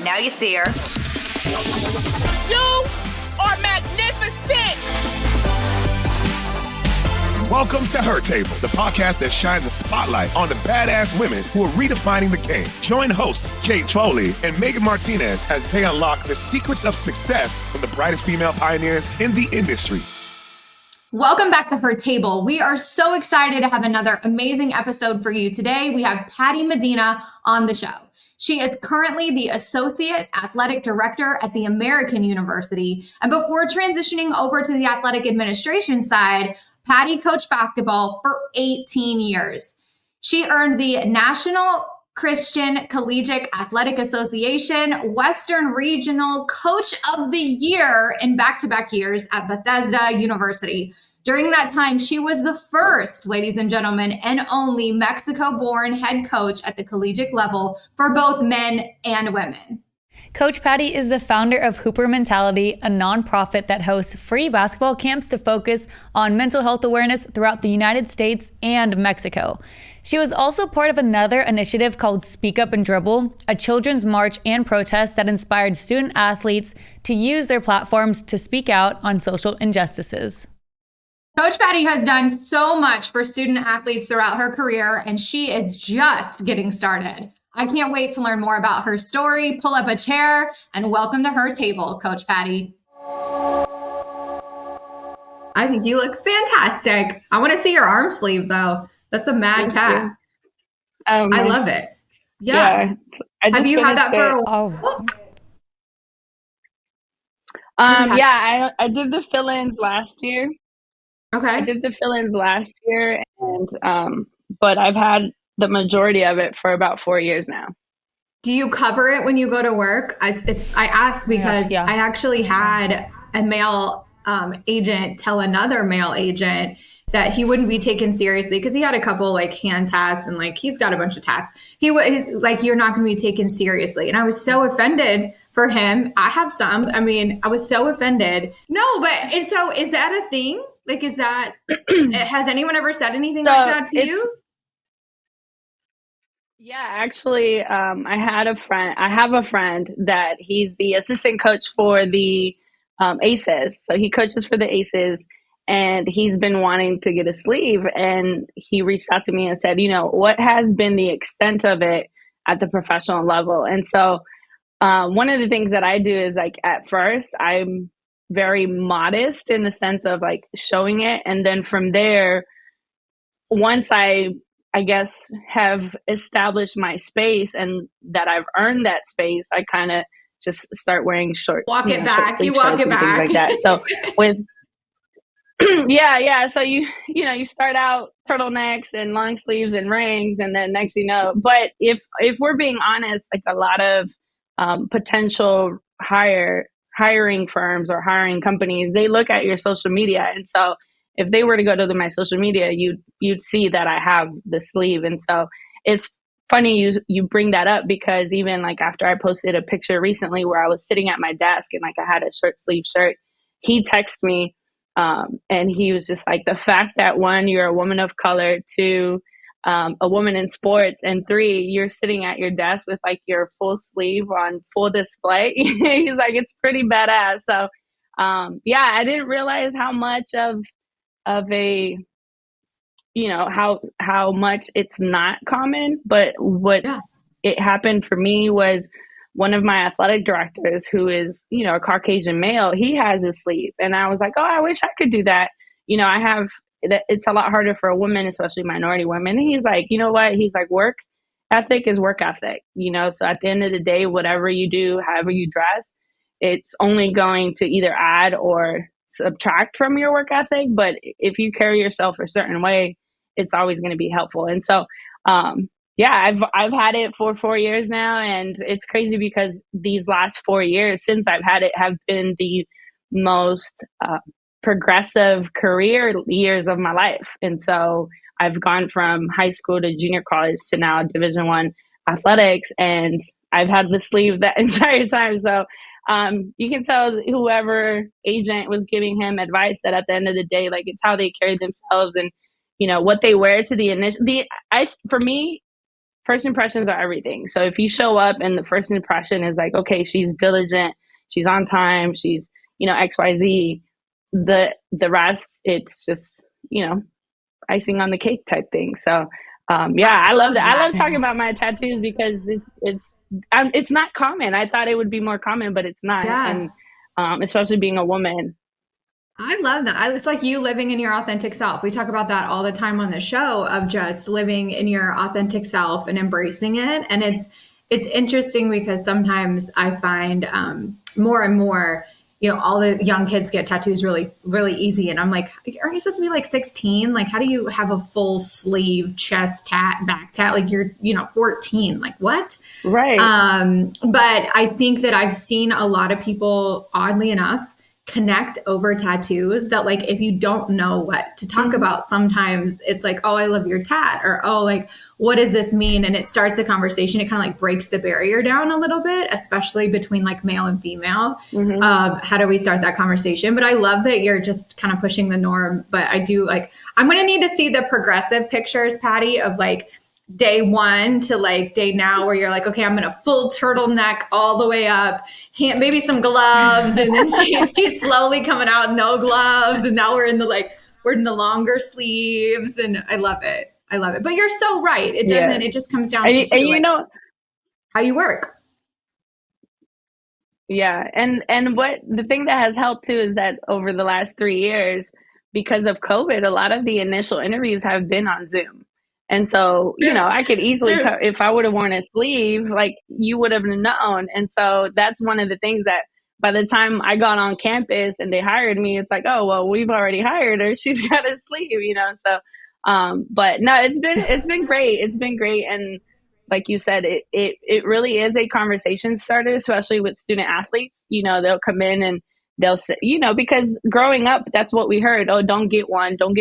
now you see her. You are magnificent. Welcome to Her Table, the podcast that shines a spotlight on the badass women who are redefining the game. Join hosts Kate Foley and Megan Martinez as they unlock the secrets of success from the brightest female pioneers in the industry. Welcome back to Her Table. We are so excited to have another amazing episode for you today. We have Patty Medina on the show. She is currently the Associate Athletic Director at the American University. And before transitioning over to the athletic administration side, Patty coached basketball for 18 years. She earned the National Christian Collegiate Athletic Association Western Regional Coach of the Year in back-to-back years at Bethesda University. During that time, she was the first, ladies and gentlemen, and only Mexico-born head coach at the collegiate level for both men and women. Coach Patty is the founder of Hooper Mentality, a nonprofit that hosts free basketball camps to focus on mental health awareness throughout the United States and Mexico. She was also part of another initiative called Speak Up and Dribble, a children's march and protest that inspired student athletes to use their platforms to speak out on social injustices. Coach Patty has done so much for student athletes throughout her career, and she is just getting started. I can't wait to learn more about her story. Pull up a chair and welcome to Her Table, Coach Patty. I think you look fantastic. I want to see your arm sleeve, though. That's a mad tat. I love it. Yeah. Have you had that for a while? I did the fill-ins last year. Okay. I did the fill-ins last year, and but I've had the majority of it for about 4 years now. Do you cover it when you go to work? I ask because I actually had a male agent tell another male agent that he wouldn't be taken seriously because he had a couple like hand tats and like he's got a bunch of tats. He's like, you're not going to be taken seriously. And I was so offended for him. I have some. I mean, I was so offended. No, but and so is that a thing? Like, is that has anyone ever said anything like that to you? Yeah, actually, I have a friend that he's the assistant coach for the Aces. So he coaches for the Aces, and he's been wanting to get a sleeve. And he reached out to me and said, what has been the extent of it at the professional level? And so one of the things that I do is like, at first, I'm very modest in the sense of like showing it. And then from there, once I guess, have established my space and that I've earned that space, I kind of just start wearing short. Walk it back. You walk it back. Things like that. So with, yeah. So you start out turtlenecks and long sleeves and rings, and then next but if we're being honest, like a lot of potential hiring firms or hiring companies, they look at your social media. And so if they were to go to my social media, you'd see that I have the sleeve. And so it's funny you bring that up, because even like after I posted a picture recently where I was sitting at my desk and like I had a short sleeve shirt, he texted me and he was just like, the fact that 1, you're a woman of color, 2, a woman in sports, and 3, you're sitting at your desk with like your full sleeve on full display. He's like, it's pretty badass. So I didn't realize how much of a, how much it's not common, but what it happened for me was one of my athletic directors, who is, a Caucasian male, he has a sleeve. And I was like, oh, I wish I could do that. I have, it's a lot harder for a woman, especially minority women. And he's like, you know what? He's like, work ethic is work ethic, so at the end of the day, whatever you do, however you dress, it's only going to either add or subtract from your work ethic. But if you carry yourself a certain way, it's always going to be helpful. And so, I've had it for 4 years now, and it's crazy because these last 4 years since I've had it have been the most progressive career years of my life. And so I've gone from high school to junior college to now Division I athletics, and I've had the sleeve that entire time. So you can tell whoever agent was giving him advice that at the end of the day, like, it's how they carry themselves and, what they wear to the initial, for me, first impressions are everything. So if you show up and the first impression is like, okay, she's diligent, she's on time, she's, XYZ, the rest, it's just, icing on the cake type thing. So I love that. I love talking about my tattoos because it's not common. I thought it would be more common, but it's not. Yeah. And especially being a woman. I love that. It's like you living in your authentic self. We talk about that all the time on the show, of just living in your authentic self and embracing it. And it's interesting because sometimes I find more and more, all the young kids get tattoos really, really easy. And I'm like, aren't you supposed to be like 16? Like, how do you have a full sleeve chest tat, back tat? Like you're, 14, like what? Right. But I think that I've seen a lot of people, oddly enough, connect over tattoos, that like, if you don't know what to talk about, sometimes it's like, oh, I love your tat, or, oh, like, what does this mean? And it starts a conversation. It kind of like breaks the barrier down a little bit, especially between like male and female. How do we start that conversation? But I love that you're just kind of pushing the norm. But I do I'm going to need to see the progressive pictures, Patty, of like day one to like day now, where you're like, okay, I'm in a full turtleneck all the way up, maybe some gloves, and then she's slowly coming out, no gloves, and now we're in the longer sleeves, and I love it. But you're so right. It doesn't. It just comes down to how you work. Yeah, and what the thing that has helped too is that over the last 3 years, because of COVID, a lot of the initial interviews have been on Zoom. And so, I could easily, if I would have worn a sleeve, like you would have known. And so that's one of the things that by the time I got on campus and they hired me, it's like, oh, well, we've already hired her. She's got a sleeve, So, but no, it's been great. It's been great. And like you said, it really is a conversation starter, especially with student athletes. They'll come in and they'll say, because growing up, that's what we heard. Oh, don't get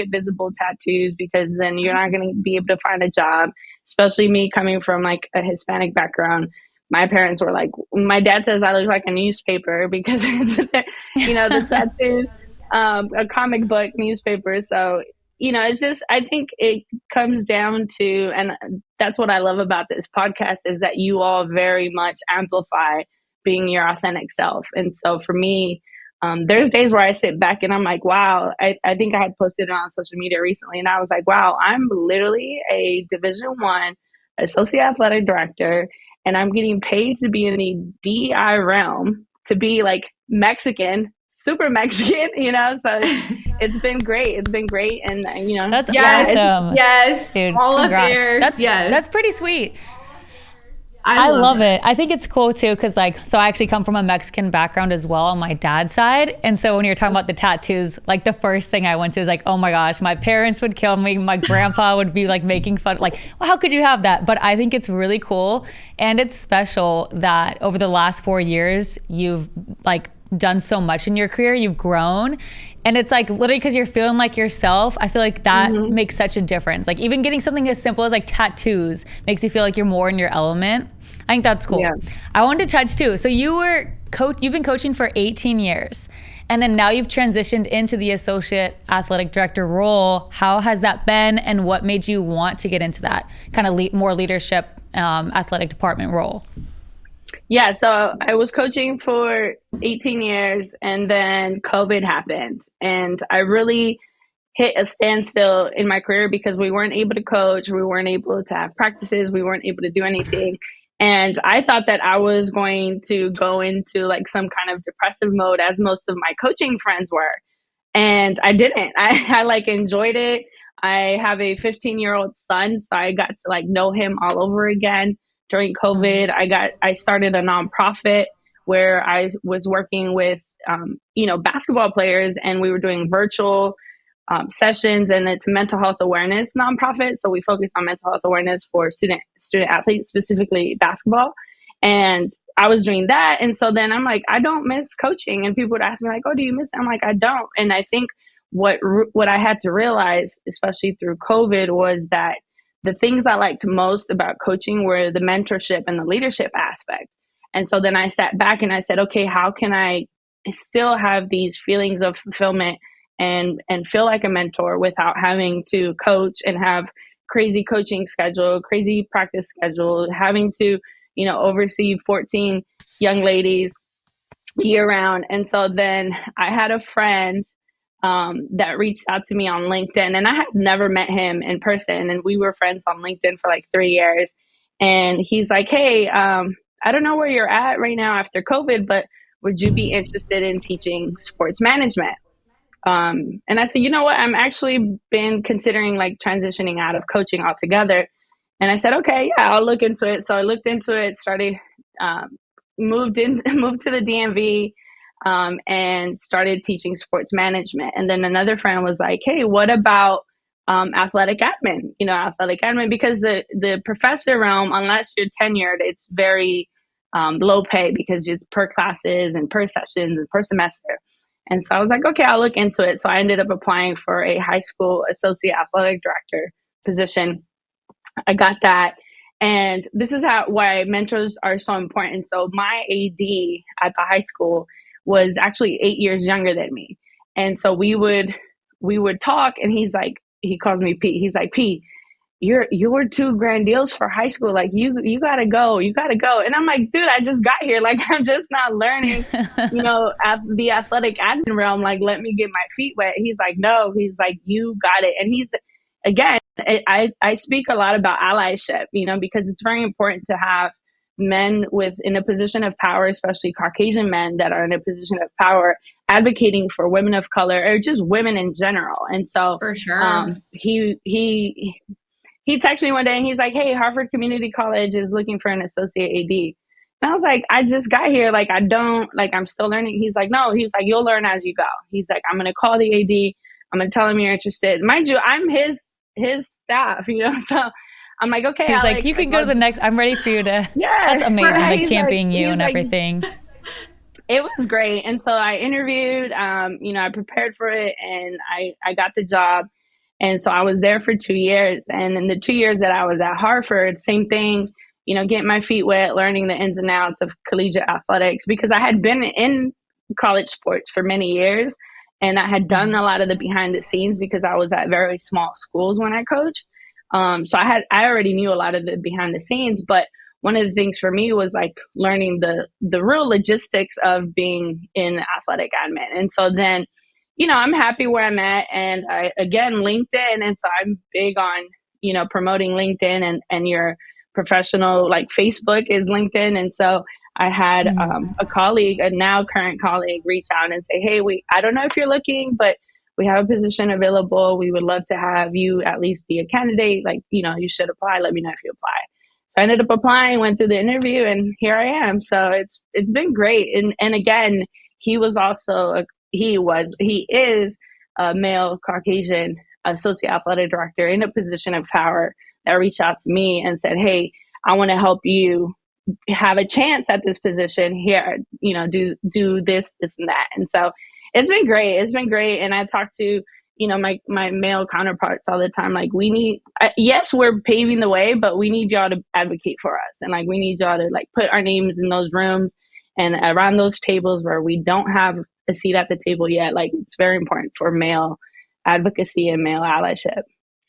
visible tattoos, because then you're not going to be able to find a job. Especially me coming from like a Hispanic background. My parents were like, my dad says I look like a newspaper because it's, the tattoos, a comic book newspaper. So, it's just, I think it comes down to, and that's what I love about this podcast, is that you all very much amplify being your authentic self. And so for me, there's days where I sit back and I'm like, wow, I think I had posted it on social media recently. And I was like, wow, I'm literally a Division I associate athletic director, and I'm getting paid to be in the DEI realm, to be like Mexican, super Mexican, So it's been great. It's been great. And, that's awesome. Yes. Dude, all congrats. of there. That's pretty sweet. I love it. I think it's cool too, because so I actually come from a Mexican background as well on my dad's side. And so when you're talking about the tattoos, like the first thing I went to is like, oh my gosh, my parents would kill me. My grandpa would be like making fun, like, well, how could you have that? But I think it's really cool. And it's special that over the last 4 years, you've like done so much in your career, you've grown. And it's like literally because you're feeling like yourself. I feel like that makes such a difference. Like even getting something as simple as like tattoos makes you feel like you're more in your element. I think that's cool. Yeah. I wanted to touch too. So you've been coaching for 18 years, and then now you've transitioned into the associate athletic director role. How has that been, and what made you want to get into that kind of more leadership athletic department role? Yeah, so I was coaching for 18 years, and then COVID happened, and I really hit a standstill in my career because we weren't able to coach, we weren't able to have practices, we weren't able to do anything. And I thought that I was going to go into like some kind of depressive mode, as most of my coaching friends were. And I didn't. I like enjoyed it. I have a 15-year-old son, so I got to like know him all over again. During COVID, I started a nonprofit where I was working with, basketball players, and we were doing virtual sessions, and it's a mental health awareness nonprofit. So we focus on mental health awareness for student athletes, specifically basketball. And I was doing that. And so then I'm like, I don't miss coaching. And people would ask me like, oh, do you miss it? I'm like, I don't. And I think what I had to realize, especially through COVID, was that the things I liked most about coaching were the mentorship and the leadership aspect. And so then I sat back and I said, okay, how can I still have these feelings of fulfillment and feel like a mentor without having to coach and have, crazy coaching schedule, crazy practice schedule, having to, oversee 14 young ladies year round. And so then I had a friend that reached out to me on LinkedIn, and I had never met him in person. And we were friends on LinkedIn for like 3 years. And he's like, hey, I don't know where you're at right now after COVID, but would you be interested in teaching sports management? And I said, you know what? I'm actually been considering like transitioning out of coaching altogether. And I said, okay, yeah, I'll look into it. So I looked into it, started, moved to the DMV, and started teaching sports management. And then another friend was like, hey, what about athletic admin? Athletic admin, because the professor realm, unless you're tenured, it's very low pay because it's per classes and per sessions and per semester. And so I was like, okay, I'll look into it. So I ended up applying for a high school associate athletic director position. I got that. And this is why mentors are so important. So my AD at the high school was actually 8 years younger than me. And so we would talk, and he calls me P. He's like, P, you were too grandiose for high school. Like you gotta go. And I'm like, dude, I just got here. Like, I'm just not learning, at the athletic admin realm. Like, let me get my feet wet. He's like, no, he's like, you got it. And again, I speak a lot about allyship, because it's very important to have men in a position of power, especially Caucasian men that are in a position of power, advocating for women of color or just women in general. And so for sure, he texted me one day and he's like, hey, Harvard Community College is looking for an associate AD. And I was like, I just got here. Like, I'm still learning. He's like, no, he's like, you'll learn as you go. He's like, I'm going to call the AD. I'm going to tell him you're interested. Mind you, I'm his staff, so I'm like, okay. He's like, you can go to the next, I'm ready for you to, that's amazing. Right? Like championing you and everything. It was great. And so I interviewed, I prepared for it, and I got the job. And so I was there for 2 years. And in the 2 years that I was at Harvard, same thing, getting my feet wet, learning the ins and outs of collegiate athletics, because I had been in college sports for many years. And I had done a lot of the behind the scenes because I was at very small schools when I coached. So I already knew a lot of the behind the scenes, but one of the things for me was like learning the real logistics of being in athletic admin. And so then, I'm happy where I'm at. And LinkedIn. And so I'm big on, promoting LinkedIn and your professional, like Facebook is LinkedIn. And so I had a colleague, a now current colleague, reach out and say, hey, I don't know if you're looking, but we have a position available. We would love to have you at least be a candidate. Like, you should apply. Let me know if you apply. So I ended up applying, went through the interview, and here I am. So it's been great. And again, he is a male Caucasian associate athletic director in a position of power that reached out to me and said, hey, I want to help you have a chance at this position here, do this and that. And so it's been great. And I talk to, my male counterparts all the time. Like, we need, yes, we're paving the way, but we need y'all to advocate for us. And like, we need y'all to like put our names in those rooms and around those tables where we don't have a seat at the table yet. Like, it's very important for male advocacy and male allyship.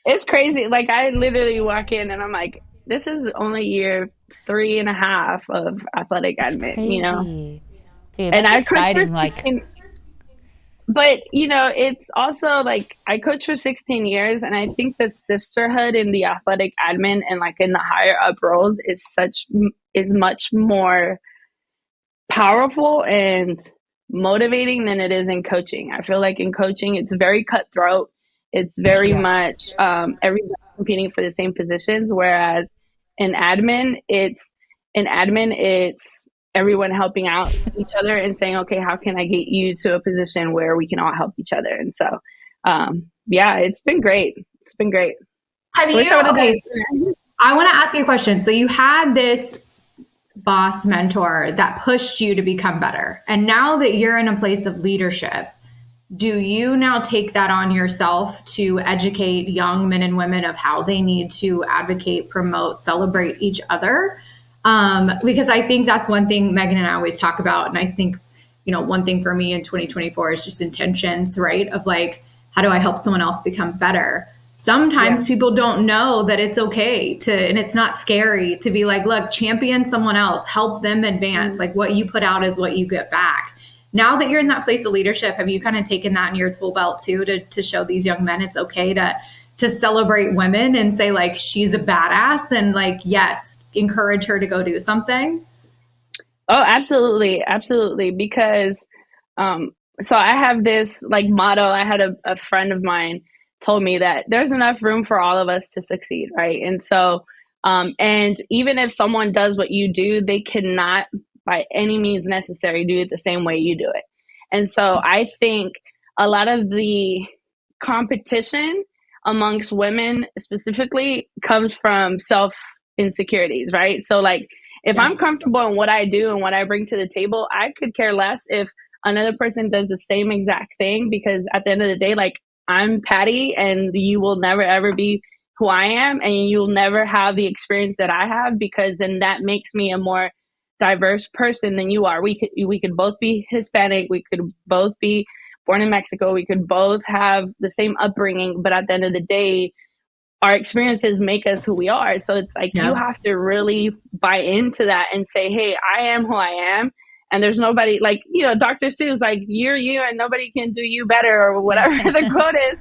It's crazy. Like, I literally walk in and I'm like, this is only year 3.5 of athletic admin, Dude, and I exciting. But it's also like I coached for 16 years, and I think the sisterhood in the athletic admin and like in the higher up roles is much more powerful and motivating than it is in coaching. I feel like in coaching, it's very cutthroat. It's very much everybody competing for the same positions, whereas in admin, it's everyone helping out each other and saying, okay, how can I get you to a position where we can all help each other? And so, it's been great. It's been great. I want to ask you a question. So you had this boss mentor that pushed you to become better. And now that you're in a place of leadership, do you now take that on yourself to educate young men and women of how they need to advocate, promote, celebrate each other? Because I think that's one thing Megan and I always talk about. And I think, one thing for me in 2024 is just intentions, right? Of like, how do I help someone else become better? sometimes people don't know that it's okay to, and it's not scary to be like, look, champion someone else, help them advance. Like what you put out is what you get back. Now that you're in that place of leadership, have you kind of taken that in your tool belt too, to show these young men it's okay to celebrate women and say like, she's a badass, and like, yes, encourage her to go do something? Oh, absolutely. Absolutely. Because, so I have this like motto. I had a friend of mine told me that there's enough room for all of us to succeed. Right. And so, and even if someone does what you do, they cannot by any means necessary do it the same way you do it. And so I think a lot of the competition amongst women specifically comes from self insecurities, right? So like, if I'm comfortable in what I do and what I bring to the table, I could care less if another person does the same exact thing, because at the end of the day, like, I'm Patty and you will never ever be who I am, and you'll never have the experience that I have, because then that makes me a more diverse person than you are. We could both be Hispanic, we could both be born in Mexico, we could both have the same upbringing, but at the end of the day, our experiences make us who we are. So it's like, you have to really buy into that and say, hey, I am who I am. And there's nobody, like, Dr. Seuss, like, you're you and nobody can do you better, or whatever the quote is.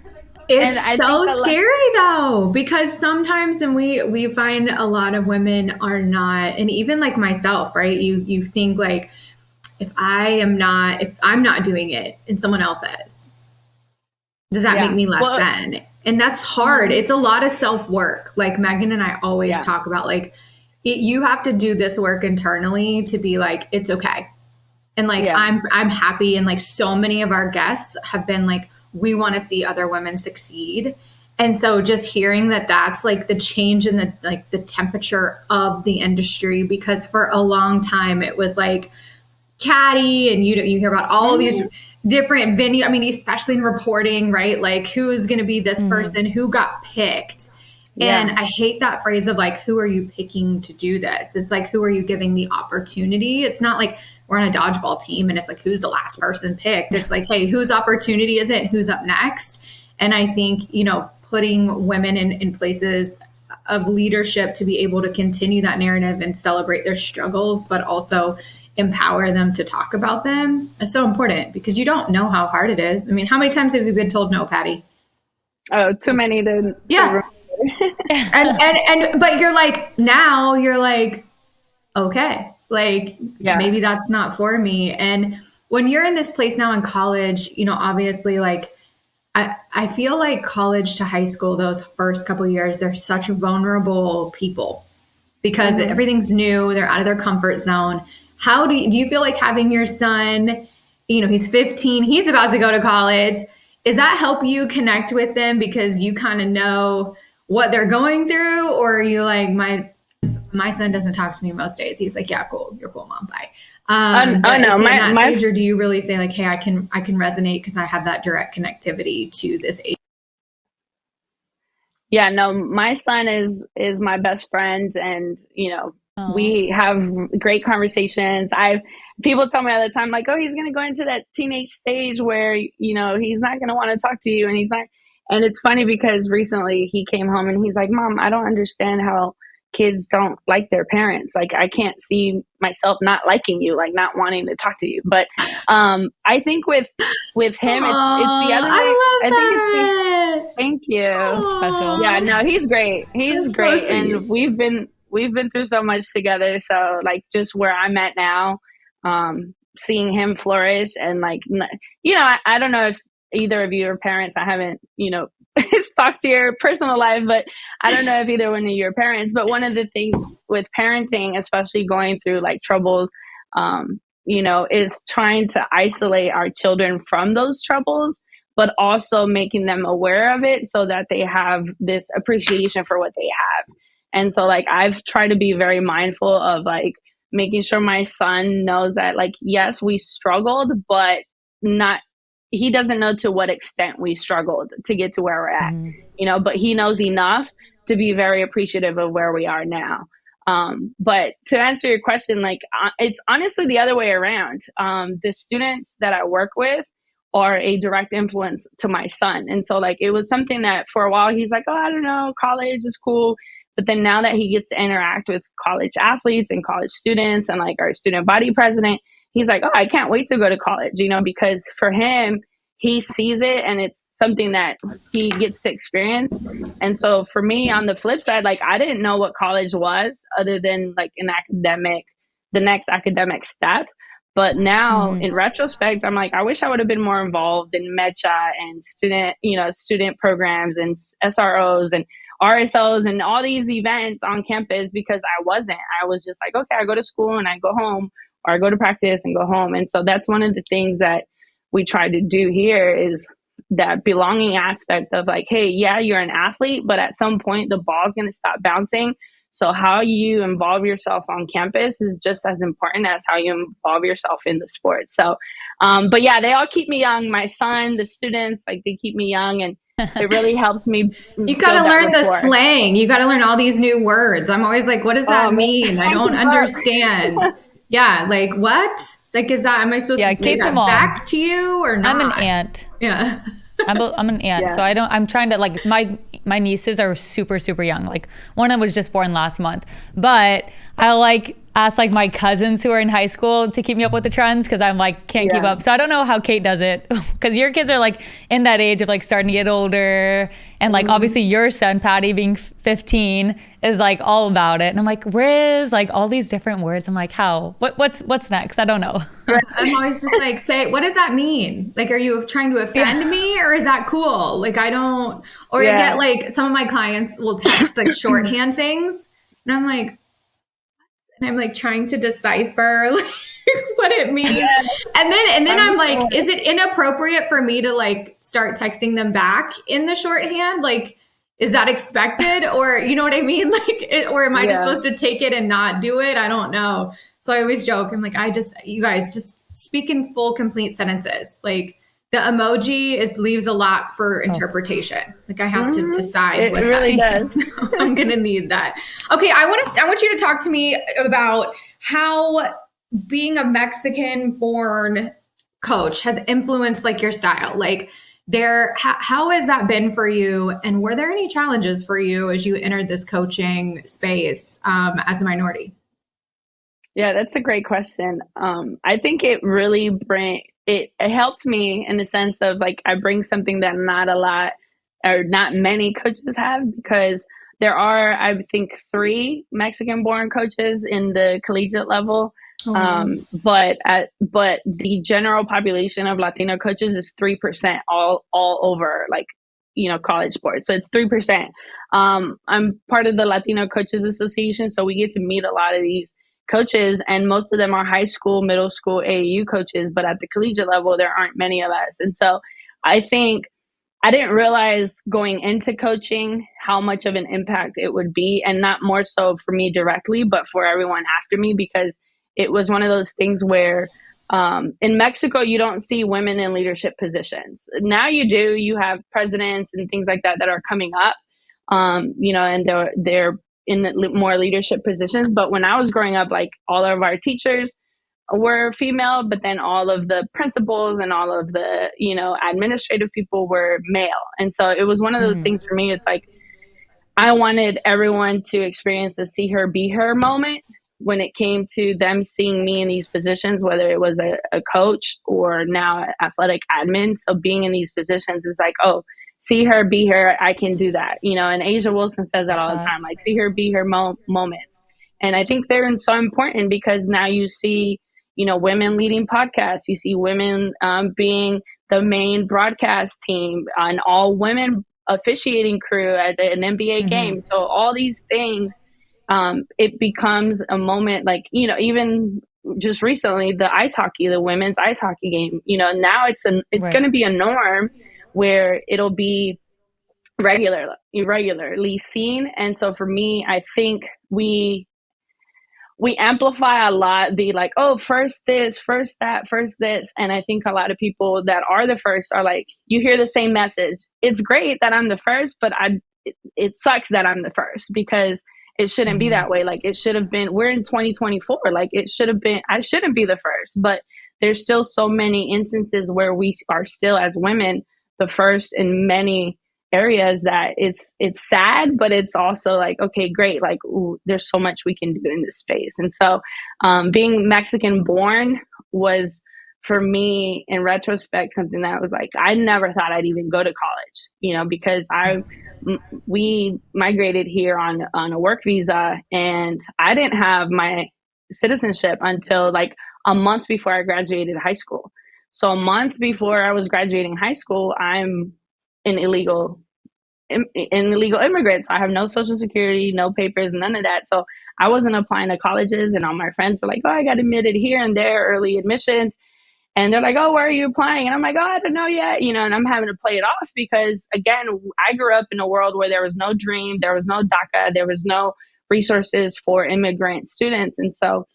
It's so scary though, because sometimes, and we find a lot of women are not, and even like myself, right? You think like, if I'm not doing it and someone else is, does that make me less than? And that's hard. It's a lot of self-work. Like Megan and I always talk about, like, you have to do this work internally to be like, it's okay. And like, I'm happy. And like, so many of our guests have been like, we want to see other women succeed. And so just hearing that that's like the change in the temperature of the industry, because for a long time it was like catty, and you hear about all these different venue. I mean, especially in reporting, right? Like, who is going to be this person, who got picked? And I hate that phrase of like, who are you picking to do this? It's like, who are you giving the opportunity? It's not like we're on a dodgeball team and it's like, who's the last person picked? It's like, hey, whose opportunity is it? Who's up next? And I think, putting women in places of leadership to be able to continue that narrative and celebrate their struggles, but also empower them to talk about them is so important, because you don't know how hard it is. I mean, how many times have you been told no, Patty? Oh, too many to and but you're like, now you're like, okay, like maybe that's not for me. And when you're in this place now in college, obviously, like, I feel like college to high school, those first couple of years, they're such vulnerable people, because everything's new, they're out of their comfort zone. How do you feel like having your son, he's 15, he's about to go to college, does that help you connect with them because you kind of know what they're going through? Or are you like, my son doesn't talk to me most days, he's like, yeah, cool, you're cool, Mom, bye. No, my stage, or do you really say like, hey, I can resonate because I have that direct connectivity to this age? Yeah, no, my son is my best friend, and we have great conversations. People tell me all the time, like, oh, he's going to go into that teenage stage where he's not going to want to talk to you, and he's not. And it's funny because recently he came home and he's like, Mom, I don't understand how kids don't like their parents. Like, I can't see myself not liking you, like not wanting to talk to you. But I think with him, it's the other way. I love that. Thank you. That's special. Yeah, no, he's great. He's great. So and we've been through so much together. So like, just where I'm at now, seeing him flourish, and like, I don't know if either of you are parents. I haven't, stalked your personal life, but I don't know if either one of you are parents. But one of the things with parenting, especially going through like troubles, is trying to isolate our children from those troubles, but also making them aware of it so that they have this appreciation for what they have. And so like, I've tried to be very mindful of like making sure my son knows that like, yes, we struggled, but he doesn't know to what extent we struggled to get to where we're at, but he knows enough to be very appreciative of where we are now. But to answer your question, like, it's honestly the other way around. The students that I work with are a direct influence to my son. And so like, it was something that for a while he's like, oh, I don't know, college is cool. But then now that he gets to interact with college athletes and college students and like our student body president, he's like, oh, I can't wait to go to college, because for him, he sees it and it's something that he gets to experience. And so for me, on the flip side, like I didn't know what college was other than like the next academic step. But now in retrospect, I'm like, I wish I would have been more involved in MECHA and student programs and SROs and RSOs and all these events on campus, because I wasn't. I was just like, okay, I go to school and I go home, or I go to practice and go home. And so that's one of the things that we try to do here, is that belonging aspect of like, hey, yeah, you're an athlete, but at some point the ball's going to stop bouncing. So how you involve yourself on campus is just as important as how you involve yourself in the sport. So, but yeah, they all keep me young. My son, the students, like they keep me young, and it really helps me. You got to learn the slang. You got to learn all these new words. I'm always like, what does that mean? I don't understand. Yeah. Like what? Like, is that, am I supposed to give that back to you or not? I'm an aunt. Yeah. I'm an aunt. So I'm trying to like, my nieces are super, super young. Like one of them was just born last month, but I like ask like my cousins who are in high school to keep me up with the trends, because I'm like can't keep up. So I don't know how Kate does it, because your kids are like in that age of like starting to get older, and like obviously your son Patty being 15 is like all about it, and I'm like Riz, like all these different words. I'm like, how? What's next? I don't know. I'm always just like, say, what does that mean? Like, are you trying to offend me, or is that cool? Like, I don't. Or you get like, some of my clients will text like shorthand things, and I'm like. And I'm like trying to decipher like what it means. And then I'm like, is it inappropriate for me to like start texting them back in the shorthand? Like, is that expected? Or you know what I mean? Like, or am I just supposed to take it and not do it? I don't know. So I always joke. I'm like, you guys just speak in full, complete sentences. Like the emoji leaves a lot for interpretation. Like I have to decide what really that means. So I'm going to need that. Okay. I want you to talk to me about how being a Mexican born coach has influenced like your style. Like how has that been for you? And were there any challenges for you as you entered this coaching space as a minority? Yeah, that's a great question. I think it really it helped me in the sense of like, I bring something that not many coaches have, because there are, I think, 3 Mexican born coaches in the collegiate level. But the general population of Latino coaches is 3% all over like, college sports. So it's 3%. I'm part of the Latino Coaches Association. So we get to meet a lot of these coaches, and most of them are high school, middle school, AAU coaches, but at the collegiate level, there aren't many of us. And so I think I didn't realize going into coaching how much of an impact it would be, and not more so for me directly, but for everyone after me, because it was one of those things where in Mexico, you don't see women in leadership positions. Now you do. You have presidents and things like that are coming up, and they're in the more leadership positions. But when I was growing up, like all of our teachers were female, but then all of the principals and all of the, administrative people were male. And so it was one of those things for me. It's like, I wanted everyone to experience a see her, be her moment when it came to them seeing me in these positions, whether it was a coach or now athletic admin. So being in these positions is like, oh, see her, be her, I can do that. And Asia Wilson says that all the time, like see her, be her moments. And I think they're so important, because now you see, women leading podcasts, you see women being the main broadcast team, an all women officiating crew at an NBA game. So all these things, it becomes a moment like, even just recently, the women's ice hockey game, now it's going to be a norm where it'll be regularly seen. And so for me, I think we amplify a lot the like, oh, first this, first that, first this. And I think a lot of people that are the first are like, you hear the same message. It's great that I'm the first, but it sucks that I'm the first, because it shouldn't be that way. Like it should have been, we're in 2024. Like it should have been, I shouldn't be the first, but there's still so many instances where we are still, as women, the first in many areas, that it's sad, but it's also like, okay, great. Like, ooh, there's so much we can do in this space. And so being Mexican born was, for me, in retrospect, something that was like, I never thought I'd even go to college, because we migrated here on a work visa, and I didn't have my citizenship until like a month before I graduated high school. So a month before I was graduating high school, I'm an illegal immigrant. So I have no social security, no papers, none of that. So I wasn't applying to colleges, and all my friends were like, oh, I got admitted here and there, early admissions. And they're like, oh, where are you applying? And I'm like, oh, I don't know yet. And I'm having to play it off because, again, I grew up in a world where there was no dream, there was no DACA, there was no resources for immigrant students. And so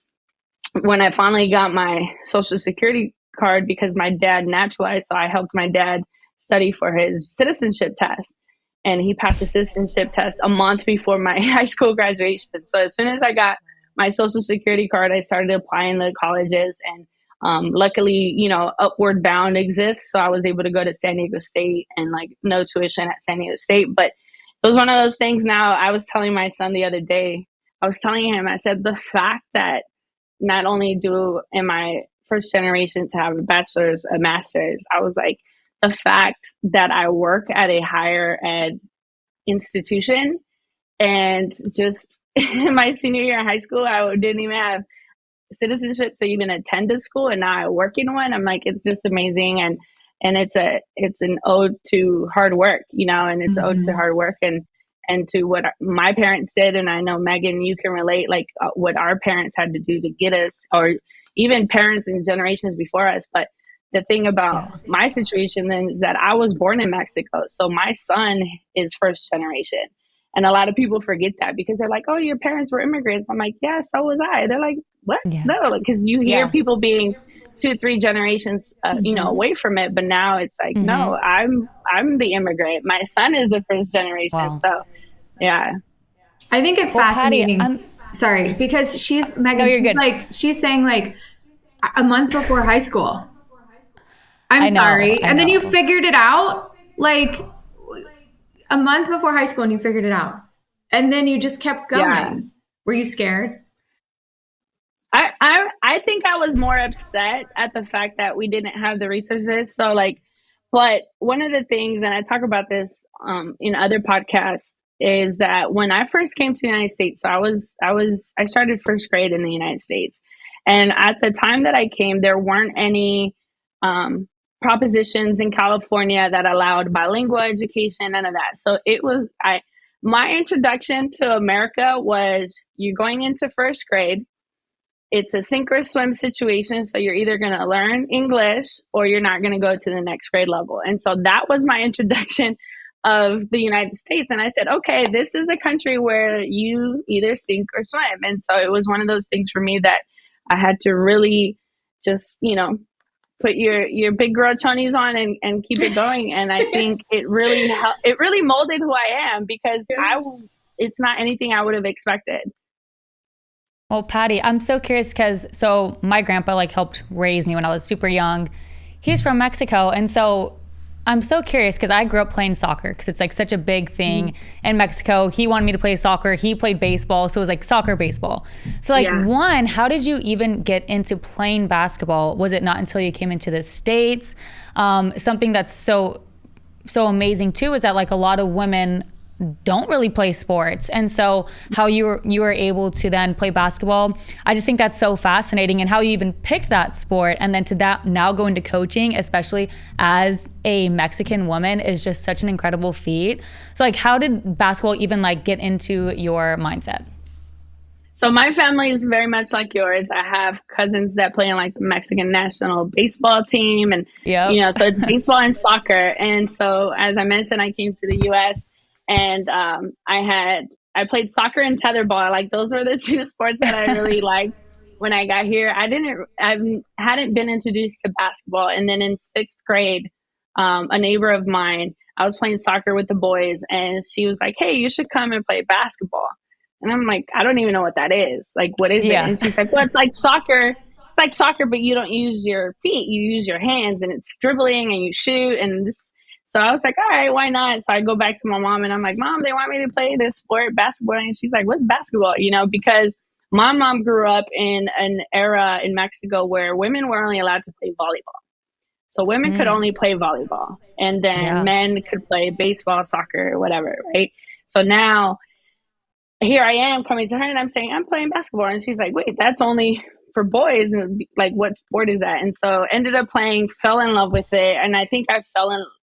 when I finally got my social security card, because my dad naturalized, so I helped my dad study for his citizenship test. And he passed the citizenship test a month before my high school graduation. So as soon as I got my social security card, I started applying to colleges, and luckily, Upward Bound exists. So I was able to go to San Diego State, and like no tuition at San Diego State. But it was one of those things. Now, I was telling my son the other day, I said, the fact that not only am I first generation to have a bachelor's, a master's, I was like, the fact that I work at a higher ed institution, and just in my senior year of high school, I didn't even have citizenship to even attend a school, and now I work in one. I'm like, it's just amazing, and it's an ode to hard work, and it's an ode to hard work and to what my parents did. And I know, Megan, you can relate, like what our parents had to do to get us, or even parents and generations before us. But the thing about my situation then is that I was born in Mexico, so my son is first generation. And a lot of people forget that because they're like, oh, your parents were immigrants. I'm like, yeah, so was I. They're like, what? Yeah. No, because you hear people being 2-3 generations, away from it. But now it's like, no, I'm the immigrant. My son is the first generation. Wow. So, yeah. I think it's fascinating. Patty, sorry, because Megan, she's saying like a month before high school. I'm sorry. And then you figured it out like a month before high school, and you figured it out. And then you just kept going. Yeah. Were you scared? I think I was more upset at the fact that we didn't have the resources. So but one of the things, and I talk about this in other podcasts, is that when I first came to the United States, so I started first grade in the United States. And at the time that I came, there weren't any propositions in California that allowed bilingual education, none of that. So my introduction to America was, you're going into first grade. It's a sink or swim situation. So you're either going to learn English or you're not going to go to the next grade level. And so that was my introduction of the United States. And I said, okay, this is a country where you either sink or swim. And so it was one of those things for me that I had to really just, put your big girl chonies on and keep it going. And I think it really molded who I am, because it's not anything I would have expected. Well, Patty, I'm so curious because my grandpa helped raise me when I was super young. He's from Mexico. And so I'm so curious because I grew up playing soccer because it's such a big thing in Mexico. He wanted me to play soccer. He played baseball. So it was soccer, baseball. So one, how did you even get into playing basketball? Was it not until you came into the States? Something that's so amazing too is that a lot of women don't really play sports. And so how you were able to then play basketball, I just think that's so fascinating, and how you even picked that sport and then to that now go into coaching, especially as a Mexican woman, is just such an incredible feat. So how did basketball even get into your mindset? So my family is very much like yours. I have cousins that play in the Mexican national baseball team, and so it's baseball and soccer. And so as I mentioned, I came to the US. And I played soccer and tetherball. Those were the two sports that I really liked when I got here. I hadn't been introduced to basketball. And then in 6th grade, a neighbor of mine, I was playing soccer with the boys, and she was like, hey, you should come and play basketball. And I'm like, I don't even know what that is. What is it? And she's like, well, it's like soccer, like soccer, but you don't use your feet, you use your hands, and it's dribbling and you shoot. And this, so I was like, all right, why not? So I go back to my mom and I'm like, Mom, they want me to play this sport, basketball. And she's like, what's basketball? You know, because my mom grew up in an era in Mexico where women were only allowed to play volleyball. So women could only play volleyball, and then men could play baseball, soccer, whatever, right? So now here I am coming to her and I'm saying, I'm playing basketball. And she's like, wait, that's only for boys. And like, what sport is that? And so ended up playing, fell in love with it. And I think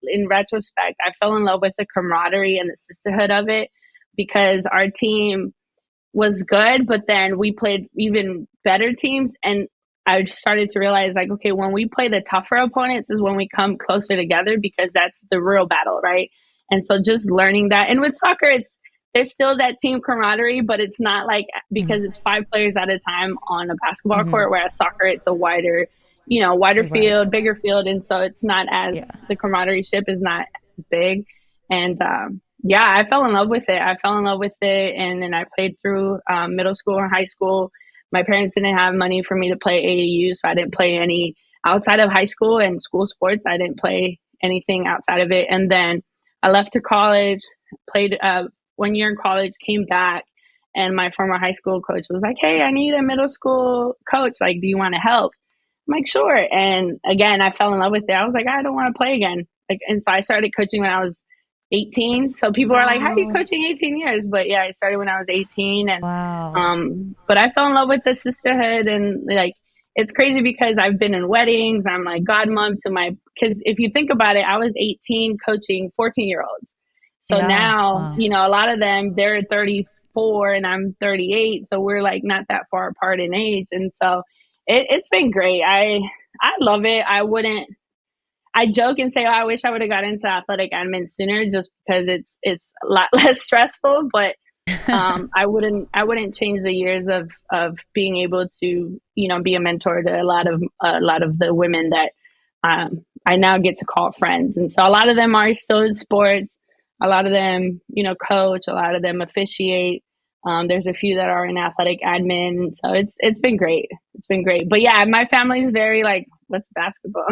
in retrospect, I fell in love with the camaraderie and the sisterhood of it, because our team was good, but then we played even better teams. And I started to realize, like, okay, when we play the tougher opponents is when we come closer together, because that's the real battle, right? And so just learning that. And with soccer, there's still that team camaraderie, but it's not like, because it's 5 players at a time on a basketball court, whereas soccer, it's a wider field, bigger field. And so it's not as, the camaraderie ship is not as big. And I fell in love with it. And then I played through middle school and high school. My parents didn't have money for me to play AAU, so I didn't play any outside of high school and school sports. I didn't play anything outside of it. And then I left to college, played 1 year in college, came back, and my former high school coach was like, hey, I need a middle school coach. Like, do you want to help? I'm like, sure. And again, I fell in love with it. I was like, I don't want to play again. Like, and so I started coaching when I was 18. So people are like, how are you coaching 18 years? But yeah, I started when I was 18. And but I fell in love with the sisterhood. And like, it's crazy because I've been in weddings. I'm like godmom to because if you think about it, I was 18 coaching 14-year-olds. So now, you know, a lot of them, they're 34 and I'm 38. So we're like not that far apart in age. And so it's been great. I love it. I joke and say, oh, I wish I would have got into athletic admin sooner, just because it's a lot less stressful. But I wouldn't change the years of being able to, you know, be a mentor to a lot of the women that I now get to call friends. And so a lot of them are still in sports. A lot of them, you know, coach. A lot of them officiate. There's a few that are in athletic admin. So it's been great. It's been great. But yeah, my family's very like, what's basketball?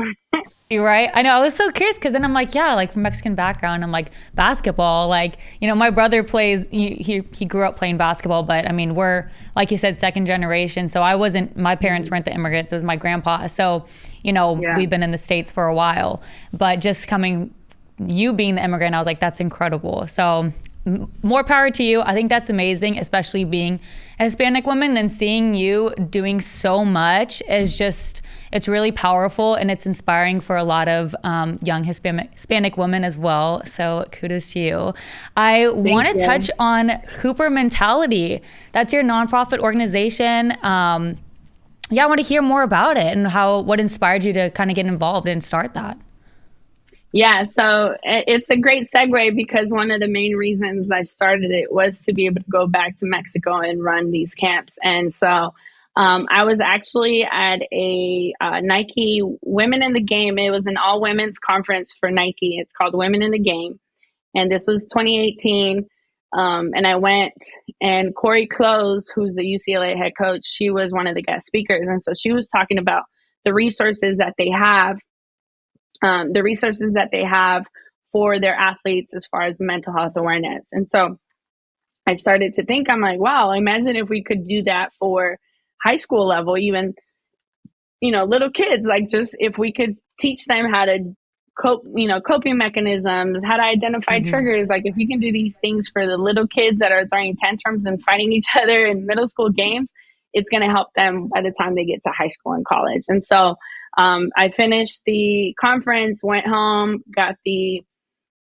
You're right. I know. I was so curious because then I'm like, yeah, like from Mexican background, I'm like, basketball. Like, you know, my brother plays, he grew up playing basketball, but I mean, we're, like you said, second generation. So my parents weren't the immigrants. It was my grandpa. So, you know, we've been in the States for a while, but just you being the immigrant, I was like, that's incredible. So more power to you. I think that's amazing, especially being a Hispanic woman, and seeing you doing so much is just, it's really powerful, and it's inspiring for a lot of young Hispanic women as well. So kudos to you. I want to touch on Hooper Mentality. That's your nonprofit organization. I want to hear more about it and what inspired you to kind of get involved and start that. Yeah, so it's a great segue, because one of the main reasons I started it was to be able to go back to Mexico and run these camps. And so I was actually at a Nike Women in the Game. It was an all women's conference for Nike. It's called Women in the Game. And this was 2018. And I went, and Corey Close, who's the UCLA head coach, she was one of the guest speakers. And so she was talking about the resources that they have for their athletes as far as mental health awareness. And so I started to think, I'm like, wow, imagine if we could do that for high school level, even, you know, little kids, like just if we could teach them how to cope, you know, coping mechanisms, how to identify triggers. Like if we can do these things for the little kids that are throwing tantrums and fighting each other in middle school games, it's going to help them by the time they get to high school and college. And so I finished the conference, went home, went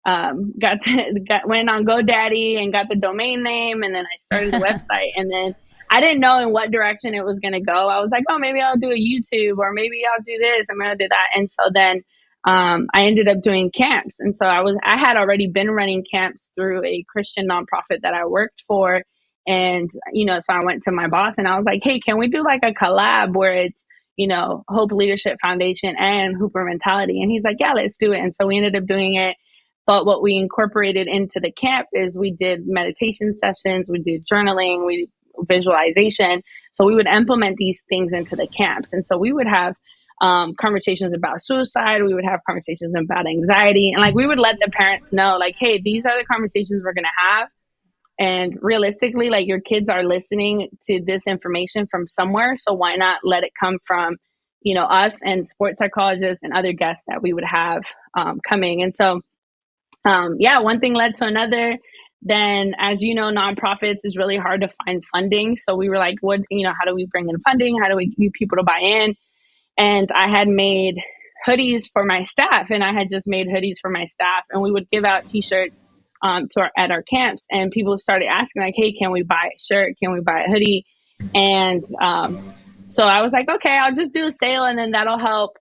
on GoDaddy and got the domain name, and then I started the website. And then I didn't know in what direction it was going to go. I was like, oh, maybe I'll do a YouTube, or maybe I'll do this, I'm going to do that. And so then I ended up doing camps. And so I had already been running camps through a Christian nonprofit that I worked for. And, you know, so I went to my boss and I was like, hey, can we do like a collab where it's, you know, Hope Leadership Foundation and Hooper Mentality? And he's like, yeah, let's do it. And so we ended up doing it. But what we incorporated into the camp is we did meditation sessions, we did journaling, we visualization. So we would implement these things into the camps. And so we would have conversations about suicide. We would have conversations about anxiety. And like, we would let the parents know, like, hey, these are the conversations we're going to have. And realistically, like, your kids are listening to this information from somewhere. So why not let it come from, us and sports psychologists and other guests that we would have coming. And so, one thing led to another. Then, as you know, nonprofits is really hard to find funding. So we were like, how do we bring in funding? How do we get people to buy in? And I had made hoodies for my staff, and I had just made hoodies for my staff, and we would give out t-shirts at our camps, and people started asking, like, hey, can we buy a shirt? Can we buy a hoodie? And so I was like, okay, I'll just do a sale, and then that'll help,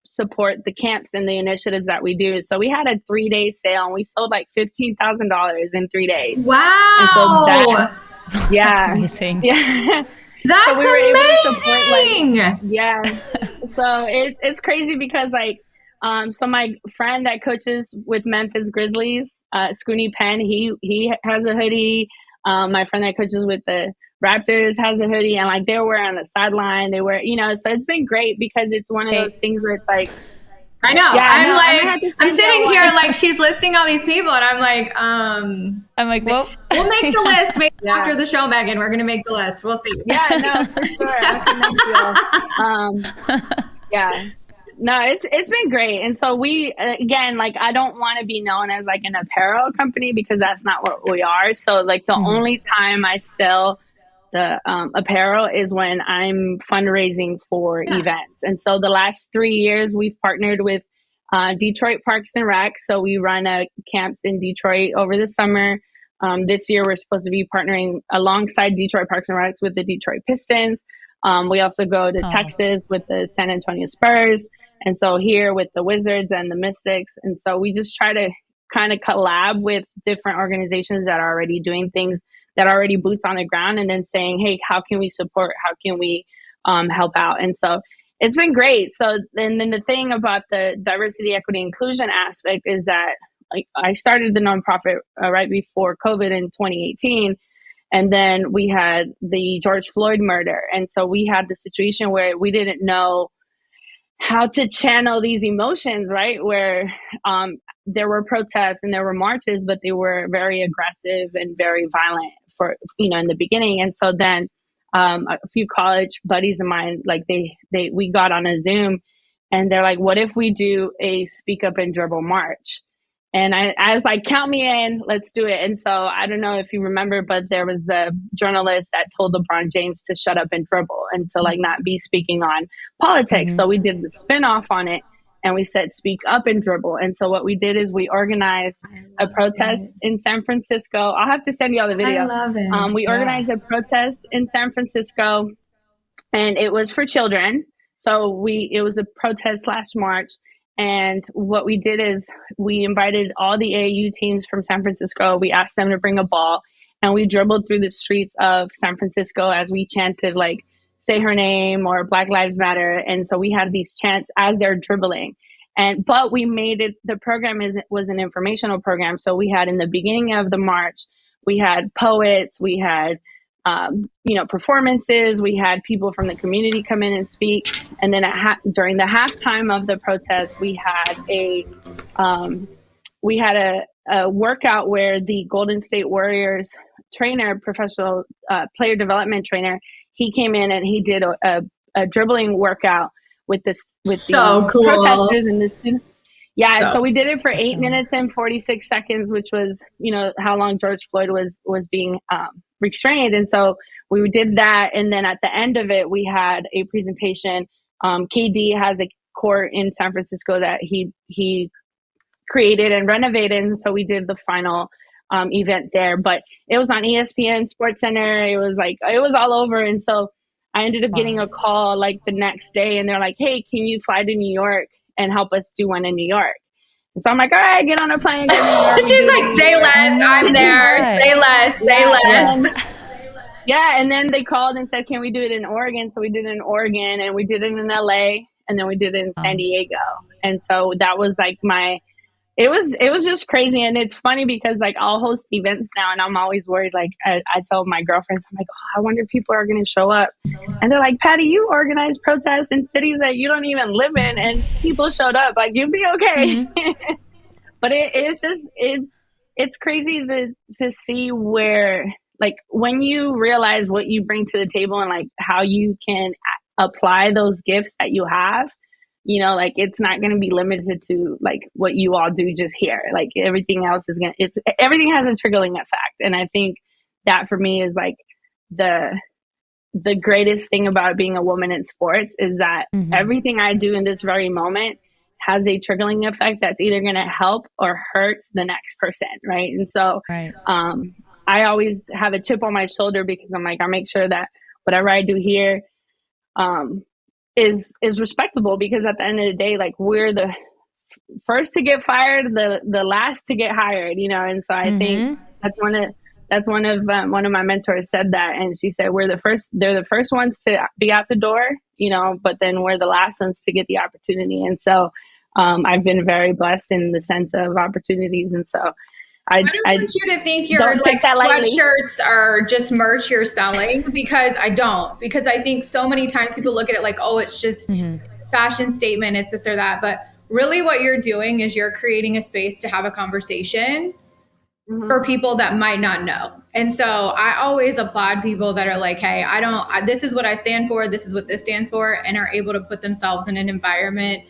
support the camps and the initiatives that we do. So we had a 3-day sale, and we sold like $15,000 in 3 days. Wow. And so yeah. That's amazing. Yeah. That's so we were amazing. able to support, so it's crazy because so my friend that coaches with Memphis Grizzlies, Scooney Penn, he has a hoodie. My friend that coaches with the Raptors has a hoodie, and like, they were on the sideline. They were, so it's been great because it's one of those things where it's like, I know. Yeah, I'm sitting here like she's listing all these people, and I'm like, well, we'll make the list maybe after the show, Megan. We're gonna make the list. We'll see. Yeah, no, for sure. No, it's been great. And so we, again, like, I don't want to be known as like an apparel company because that's not what we are. So like, the only time I sell the apparel is when I'm fundraising for events. And so the last 3 years we've partnered with Detroit Parks and Rec. So we run camps in Detroit over the summer. This year we're supposed to be partnering alongside Detroit Parks and Rec with the Detroit Pistons. We also go to Texas with the San Antonio Spurs. And so here with the Wizards and the Mystics. And so we just try to kind of collab with different organizations that are already doing things, that are already boots on the ground, and then saying, hey, how can we support? How can we help out? And so it's been great. So then the thing about the diversity, equity, inclusion aspect is that I started the nonprofit right before COVID in 2018. And then we had the George Floyd murder. And so we had the situation where we didn't know how to channel these emotions, right? Where there were protests and there were marches, but they were very aggressive and very violent for, in the beginning. And so then a few college buddies of mine, like we got on a Zoom, and they're like, what if we do a Speak Up and Dribble march? And I was like, count me in, let's do it. And so I don't know if you remember, but there was a journalist that told LeBron James to shut up and dribble and to like not be speaking on politics. So we did the spinoff on it, and we said, speak up and dribble. And so what we did is we organized a protest in San Francisco. I'll have to send you all the video. I love it. We organized a protest in San Francisco, and it was for children. So it was a protest / march. And what we did is we invited all the AAU teams from San Francisco. We asked them to bring a ball, and we dribbled through the streets of San Francisco as we chanted, like, say her name or Black Lives Matter. And so we had these chants as they're dribbling. But we made it, the program was an informational program. So we had, in the beginning of the march, we had poets, we had performances. We had people from the community come in and speak. And then during the halftime of the protest, we had a workout where the Golden State Warriors trainer, professional player development trainer, he came in and he did a dribbling workout with the protesters and the students. Yeah, so we did it for 8 minutes and 46 seconds, which was, how long George Floyd was being restrained. And so we did that. And then at the end of it, we had a presentation. KD has a court in San Francisco that he created and renovated. And so we did the final event there. But it was on ESPN Sports Center. It was all over. And so I ended up getting a call like the next day, and they're like, hey, can you fly to New York and help us do one in New York? And so I'm like, all right, get on a plane. Go to New York. She's like, say less, I'm there. Say less, say less. Yeah, and then they called and said, can we do it in Oregon? So we did it in Oregon, and we did it in LA, and then we did it in San Diego. And so that was like my it was just crazy. And it's funny because like I'll host events now and I'm always worried. Like I tell my girlfriends, I'm like, oh, I wonder if people are going to show up. And they're like, Patty, you organize protests in cities that you don't even live in and people showed up. Like, you'll be okay. Mm-hmm. But it's crazy to see where, like, when you realize what you bring to the table and like how you can apply those gifts that you have, you know, like it's not going to be limited to like what you all do just here. Like everything else is everything has a trickling effect. And I think that for me is like the greatest thing about being a woman in sports is that everything I do in this very moment has a trickling effect that's either going to help or hurt the next person. Right. And so, I always have a chip on my shoulder because I'm like, I make sure that whatever I do here, is respectable, because at the end of the day, like we're the first to get fired, the last to get hired, you know? And so I think that's one of my mentors said that. And she said, they're the first ones to be out the door, you know, but then we're the last ones to get the opportunity. And so, I've been very blessed in the sense of opportunities. And so I don't want you to think your like sweatshirts are just merch you're selling, because I don't. Because I think so many times people look at it like, oh, it's just fashion statement, it's this or that. But really what you're doing is you're creating a space to have a conversation for people that might not know. And so I always applaud people that are like, hey, this is what I stand for, this is what this stands for, and are able to put themselves in an environment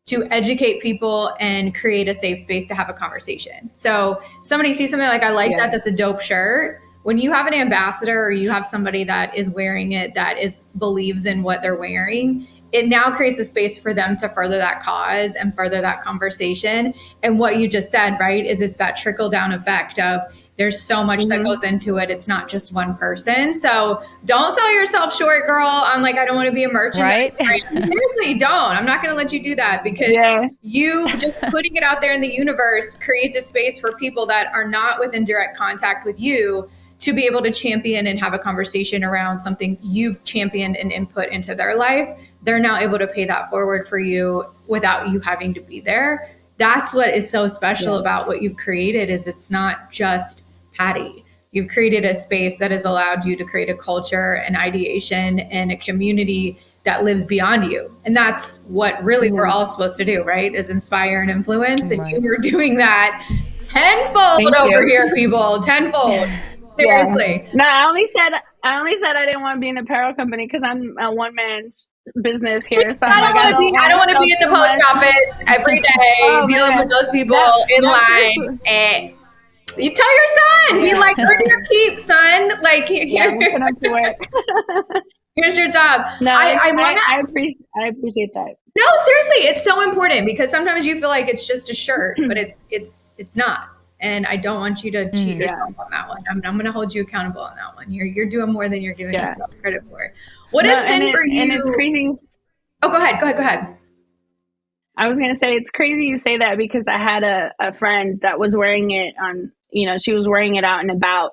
to educate people and create a safe space to have a conversation. So somebody sees something like, I like that's a dope shirt. When you have an ambassador or you have somebody that is wearing it, that believes in what they're wearing, it now creates a space for them to further that cause and further that conversation. And what you just said, right, is it's that trickle down effect of there's so much that goes into it. It's not just one person. So don't sell yourself short, girl. I'm like, I don't want to be a merchant. Right? Seriously, don't. I'm not going to let you do that, because you just putting it out there in the universe creates a space for people that are not within direct contact with you to be able to champion and have a conversation around something you've championed and input into their life. They're now able to pay that forward for you without you having to be there. That's what is so special about what you've created, is it's not just Patty. You've created a space that has allowed you to create a culture, an ideation, and a community that lives beyond you. And that's what really we're all supposed to do, right? Is inspire and influence. And you're doing that tenfold over here, people. Tenfold. Seriously. No, I only said I didn't want to be in an apparel company because I'm a one-man business here. So I don't want to be in the post office every day dealing with those people in line. And you tell your son, be like, earn your keep, son. Like, here's your job. No, I appreciate that. No, seriously, it's so important, because sometimes you feel like it's just a shirt, but it's not. And I don't want you to cheat yourself on that one. I'm going to hold you accountable on that one. You're doing more than you're giving yourself credit for. What has been for you? And it's crazy. Oh, go ahead. I was going to say, it's crazy you say that, because I had a friend that was wearing it she was wearing it out and about.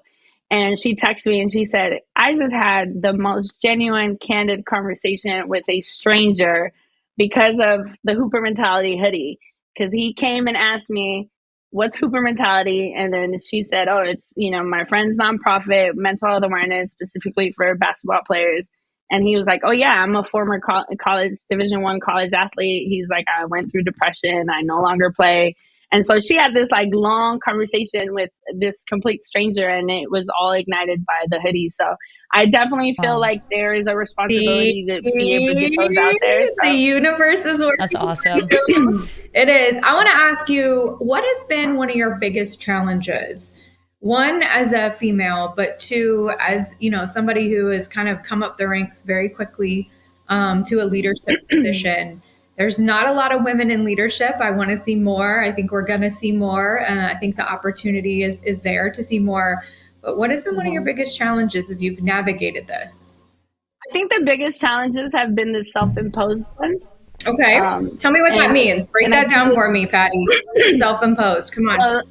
And she texted me and she said, I just had the most genuine, candid conversation with a stranger because of the Hooper Mentality hoodie. Because he came and asked me, what's Hooper Mentality? And then she said, oh, it's, my friend's nonprofit, mental health awareness, specifically for basketball players. And he was like, oh yeah, I'm a former college Division I college athlete. He's like, I went through depression. I no longer play. And so she had this like long conversation with this complete stranger, and it was all ignited by the hoodie. So I definitely feel like there is a responsibility to be able to get those out there. So. The universe is working. That's awesome. It is. I want to ask you, what has been one of your biggest challenges? One, as a female, but two, as somebody who has kind of come up the ranks very quickly to a leadership position. There's not a lot of women in leadership. I want to see more. I think we're going to see more. I think the opportunity is there to see more. But what has been one of your biggest challenges as you've navigated this? I think the biggest challenges have been the self-imposed ones. Okay. Tell me what that means. Break that down for me, Patty. Self-imposed. Come on.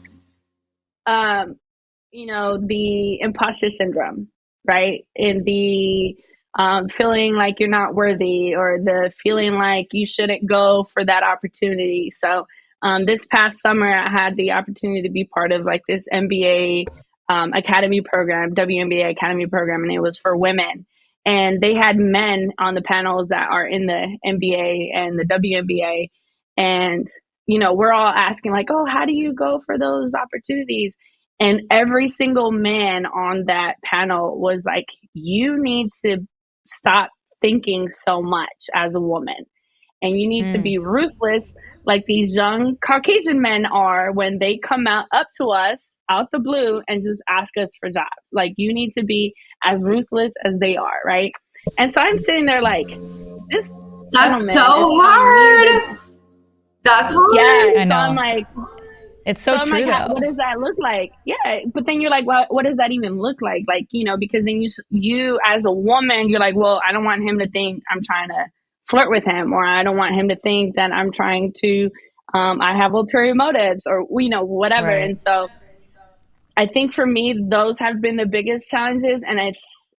The imposter syndrome, right? And the feeling like you're not worthy, or the feeling like you shouldn't go for that opportunity. So This past summer, I had the opportunity to be part of like this MBA academy program, WNBA academy program, and it was for women. And they had men on the panels that are in the NBA and the WNBA. And, you know, we're all asking like, oh, how do you go for those opportunities? And every single man on that panel was like, you need to stop thinking so much as a woman. And you need to be ruthless like these young Caucasian men are when they come out up to us out the blue and just ask us for jobs. Like, you need to be as ruthless as they are, right? And so I'm sitting there like, this that's so hard. That's hard. Yeah. I know. So I'm like, it's so true, like, though. what does that look like? Yeah. But then you're like, well, what does that even look like? Like, you know, because then you as a woman, you're like, well, I don't want him to think I'm trying to flirt with him, or I don't want him to think that I'm trying to, I have ulterior motives, or, you know, whatever. Right. And so I think for me, those have been the biggest challenges.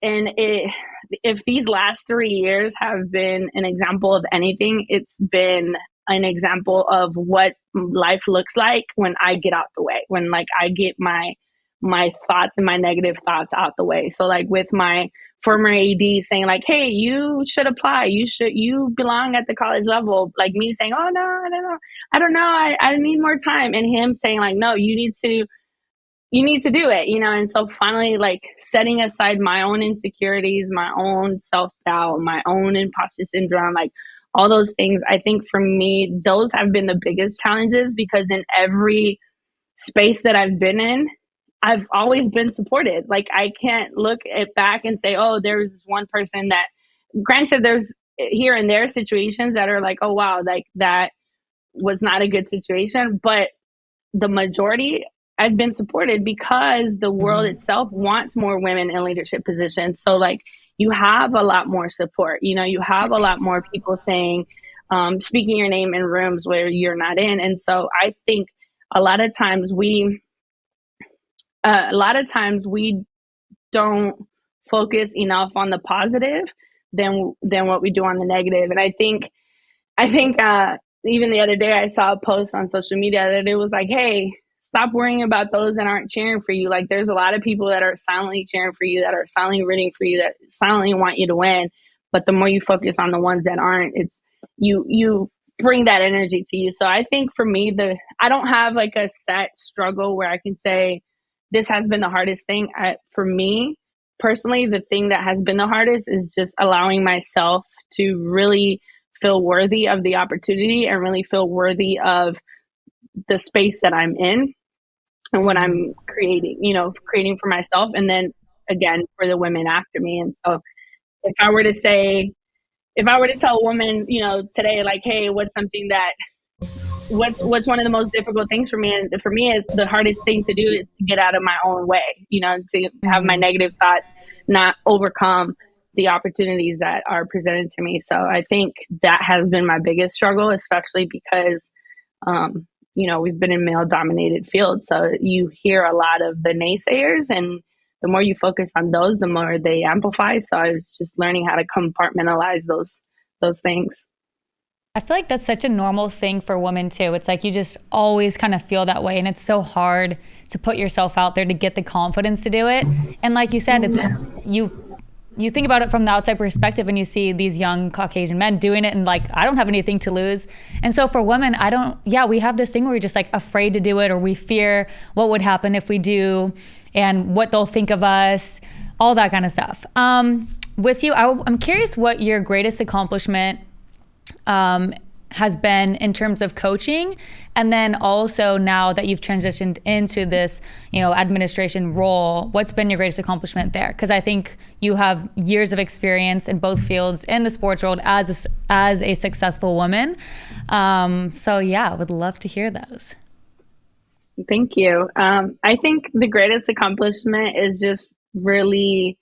If these last 3 years have been an example of anything, it's been an example of what life looks like when I get out the way, when like I get my thoughts and my negative thoughts out the way. So like with my former AD saying like, hey, you should apply. You belong at the college level. Like me saying, oh no, I don't know. I need more time. And him saying like, no, you need to do it, you know? And so finally, like setting aside my own insecurities, my own self-doubt, my own imposter syndrome, like all those things, I think for me, those have been the biggest challenges, because in every space that I've been in, I've always been supported. Like I can't look it back and say, oh, there's this one person that, granted, there's here and there situations that are like, oh, wow, like that was not a good situation. But the majority, I've been supported because the world itself wants more women in leadership positions. So like you have a lot more support, you know, you have a lot more people saying, speaking your name in rooms where you're not in. And so I think a lot of times we don't focus enough on the positive than what we do on the negative. And I think even the other day I saw a post on social media that it was like, hey, stop worrying about those that aren't cheering for you. Like there's a lot of people that are silently cheering for you, that are silently rooting for you, that silently want you to win. But the more you focus on the ones that aren't, it's you bring that energy to you. So I think for me, I don't have like a set struggle where I can say this has been the hardest thing. For me personally, the thing that has been the hardest is just allowing myself to really feel worthy of the opportunity and really feel worthy of the space that I'm in and what I'm creating, you know, creating for myself. And then again, for the women after me. And so if I were to tell a woman, you know, today, like, hey, what's one of the most difficult things for me? And for me, the hardest thing to do is to get out of my own way, you know, to have my negative thoughts not overcome the opportunities that are presented to me. So I think that has been my biggest struggle, especially because, you know, we've been in male dominated fields. So you hear a lot of the naysayers, and the more you focus on those, the more they amplify. So I was just learning how to compartmentalize those things. I feel like that's such a normal thing for women too. It's like you just always kind of feel that way, and it's so hard to put yourself out there to get the confidence to do it. And like you said, it's you think about it from the outside perspective and you see these young Caucasian men doing it and like, I don't have anything to lose. And so for women, we have this thing where we're just like afraid to do it, or we fear what would happen if we do and what they'll think of us, all that kind of stuff. With you, I'm curious what your greatest accomplishment has been in terms of coaching, and then also now that you've transitioned into this, you know, administration role, what's been your greatest accomplishment there? Because I think you have years of experience in both fields in the sports world as a successful woman. So yeah, I would love to hear those. Thank you. I think the greatest accomplishment is just really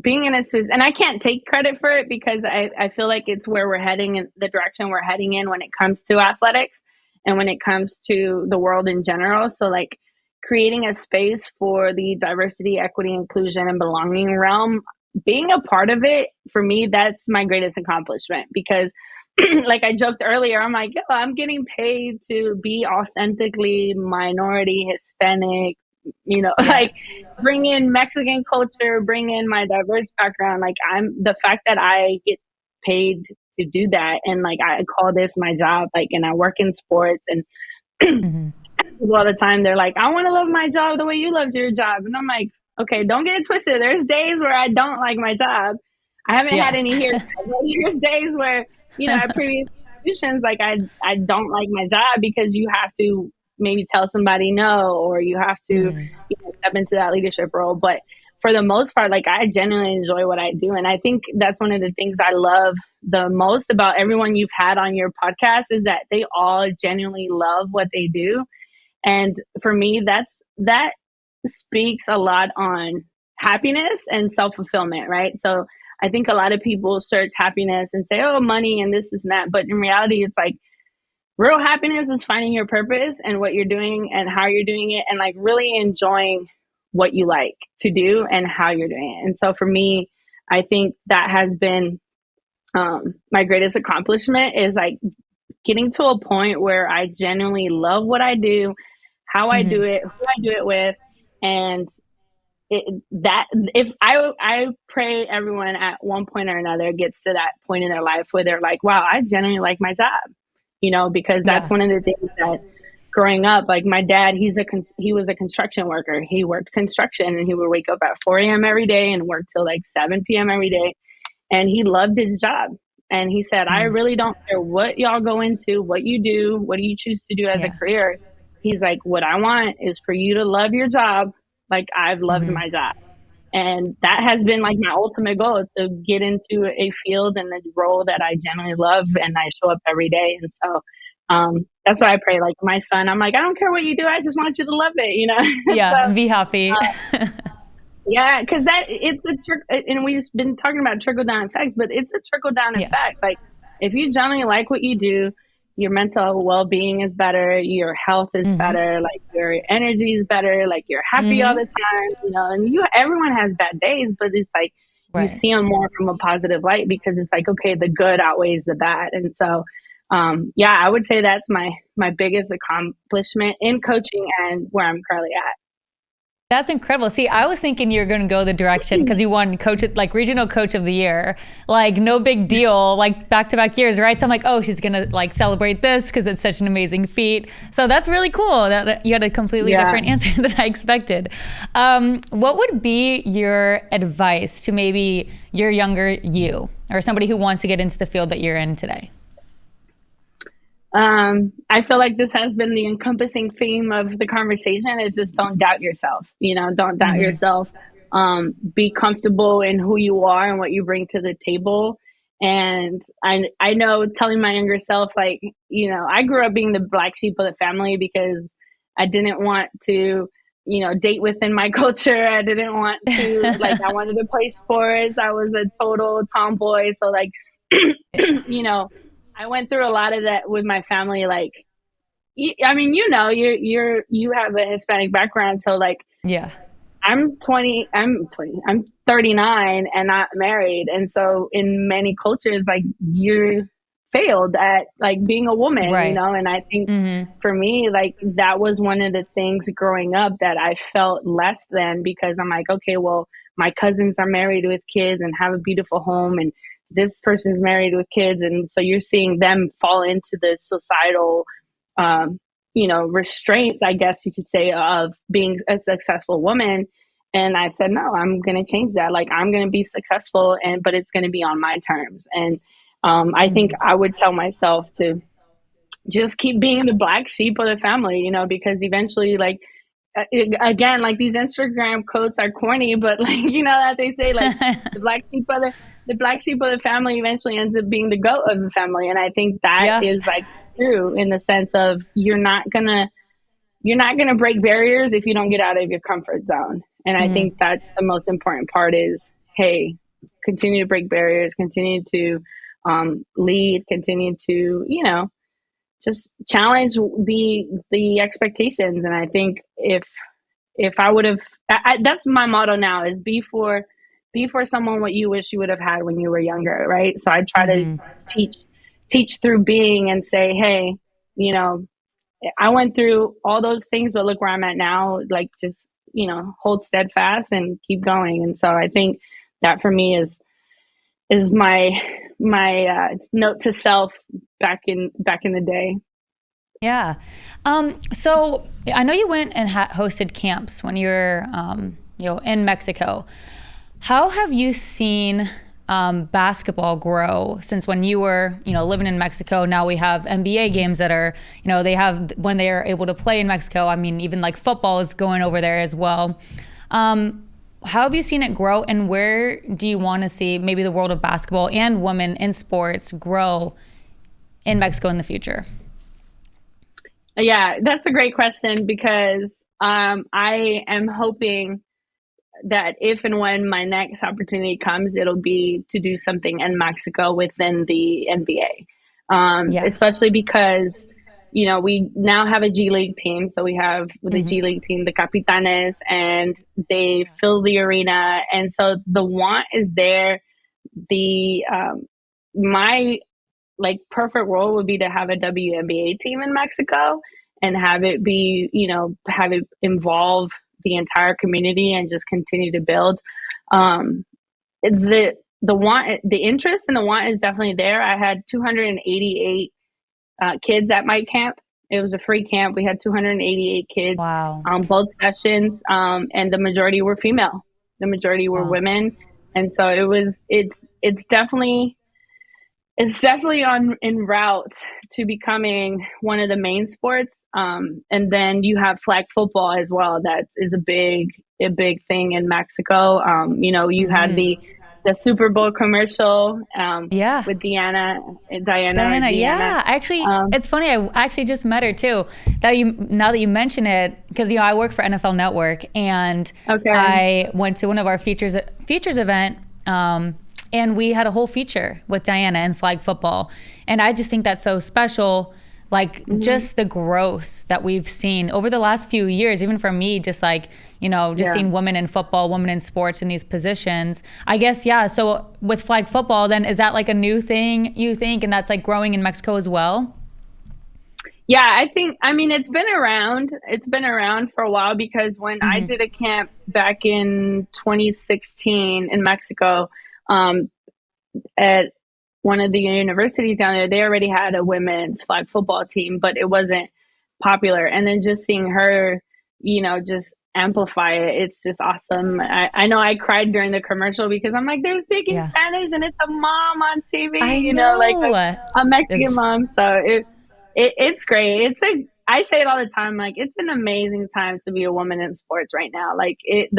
being in a space, and I can't take credit for it because I feel like it's where we're heading, in the direction we're heading in when it comes to athletics and when it comes to the world in general. So like creating a space for the diversity, equity, inclusion, and belonging realm, being a part of it, for me, that's my greatest accomplishment, because like I joked earlier, I'm like, yo, I'm getting paid to be authentically minority, Hispanic, like bring in Mexican culture, bring in my diverse background. Like the fact that I get paid to do that. And like, I call this my job, like, and I work in sports, and Mm-hmm. all the time they're like, I want to love my job the way you loved your job. And I'm like, okay, don't get it twisted. There's days where I don't like my job. I haven't had any here. There's days where, at previous institutions, like I don't like my job because you have to maybe tell somebody no, or you have to step into that leadership role. But for the most part, like I genuinely enjoy what I do. And I think that's one of the things I love the most about everyone you've had on your podcast is that they all genuinely love what they do. And for me, that speaks a lot on happiness and self-fulfillment, right? So I think a lot of people search happiness and say, oh, money and this and that. But in reality, it's like real happiness is finding your purpose and what you're doing and how you're doing it, and like really enjoying what you like to do and how you're doing it. And so for me, I think that has been my greatest accomplishment, is like getting to a point where I genuinely love what I do, how I do it, who I do it with. And if I pray everyone at one point or another gets to that point in their life where they're like, wow, I genuinely like my job, because that's one of the things that growing up, like my dad, he was a construction worker. He worked construction, and he would wake up at 4 a.m. every day and work till like 7 p.m. every day. And he loved his job. And he said, I really don't care what y'all go into, what you do, what do you choose to do as a career. He's like, what I want is for you to love your job like I've loved my job. And that has been like my ultimate goal, to get into a field and a role that I genuinely love and I show up every day. And so that's why I pray, like my son, I'm like, I don't care what you do, I just want you to love it, Yeah, so, be happy. yeah, because and we've been talking about trickle down effects, but it's a trickle down effect. Like if you genuinely like what you do, your mental well-being is better, your health is better, like your energy is better, like you're happy all the time, and everyone has bad days, but it's like you see them more from a positive light, because it's like, okay, the good outweighs the bad. And so I would say that's my biggest accomplishment in coaching and where I'm currently at. That's incredible. See, I was thinking you were going to go the direction because you won regional coach of the year, like no big deal, like back-to-back years, right? So I'm like, oh, she's going to like celebrate this because it's such an amazing feat. So that's really cool that you had a completely different answer than I expected. What would be your advice to maybe your younger you, or somebody who wants to get into the field that you're in today? I feel like this has been the encompassing theme of the conversation, is just don't doubt yourself, don't doubt yourself. Be comfortable in who you are and what you bring to the table. And I know, telling my younger self, like, I grew up being the black sheep of the family because I didn't want to, date within my culture. I didn't want to, like, I wanted to play sports. I was a total tomboy. So like, I went through a lot of that with my family. Like, I mean, you have a Hispanic background. So like, I'm 39 and not married. And so in many cultures, like you're failed at like being a woman, and I think for me, like that was one of the things growing up that I felt less than, because I'm like, okay, well, my cousins are married with kids and have a beautiful home, and this person's married with kids. And so you're seeing them fall into the societal, restraints, I guess you could say, of being a successful woman. And I said, no, I'm going to change that. Like, I'm going to be successful, but it's going to be on my terms. And I think I would tell myself to just keep being the black sheep of the family, because eventually, like, again, like these Instagram quotes are corny, but like, that they say, like the black sheep of the family eventually ends up being the goat of the family. And I think that is like true, in the sense of you're not gonna break barriers if you don't get out of your comfort zone. And I think that's the most important part, is, hey, continue to break barriers, continue to lead, continue to, just challenge the expectations. And I think if I would have, that's my motto now, is be for someone what you wish you would have had when you were younger, right? So I try to teach teach through being and say, hey, you know, I went through all those things, but look where I'm at now. Like, just, you know, hold steadfast and keep going. And so I think that for me is my note to self back in the day. Yeah. So I know you went and hosted camps when you were, in Mexico. How have you seen basketball grow since when you were, living in Mexico? Now we have NBA games that are, they have when they are able to play in Mexico. I mean, even like football is going over there as well. How have you seen it grow, and where do you want to see maybe the world of basketball and women in sports grow in Mexico in the future? Yeah, that's a great question, because I am hoping that if and when my next opportunity comes, it'll be to do something in Mexico within the NBA, especially because, we now have a G League team. So we have the G League team, the Capitanes, and they fill the arena. And so the want is there. My perfect role would be to have a WNBA team in Mexico and have it be, have it involve the entire community and just continue to build. The want, the interest and the want is definitely there. I had 288 kids at my camp. It was a free camp. We had 288 kids on both sessions, and the majority were female. The majority were women, and so it's definitely en route to becoming one of the main sports. And then you have flag football as well. That is a big thing in Mexico. You had the Super Bowl commercial with Diana. Yeah, actually, it's funny. I actually just met her too. Now that you mention it, because I work for NFL Network, and I went to one of our features event. And we had a whole feature with Diana and flag football. And I just think that's so special, just the growth that we've seen over the last few years, even for me, just seeing women in football, women in sports in these positions. I guess, so with flag football, then is that a new thing, you think, and that's growing in Mexico as well? Yeah, it's been around. It's been around for a while, because when I did a camp back in 2016 in Mexico, at one of the universities down there, they already had a women's flag football team, but it wasn't popular. And then just seeing her, just amplify it, it's just awesome. I know I cried during the commercial, because I'm like, they're speaking Spanish and it's a mom on TV, a Mexican mom. So it's great. I say it all the time, it's an amazing time to be a woman in sports right now. It's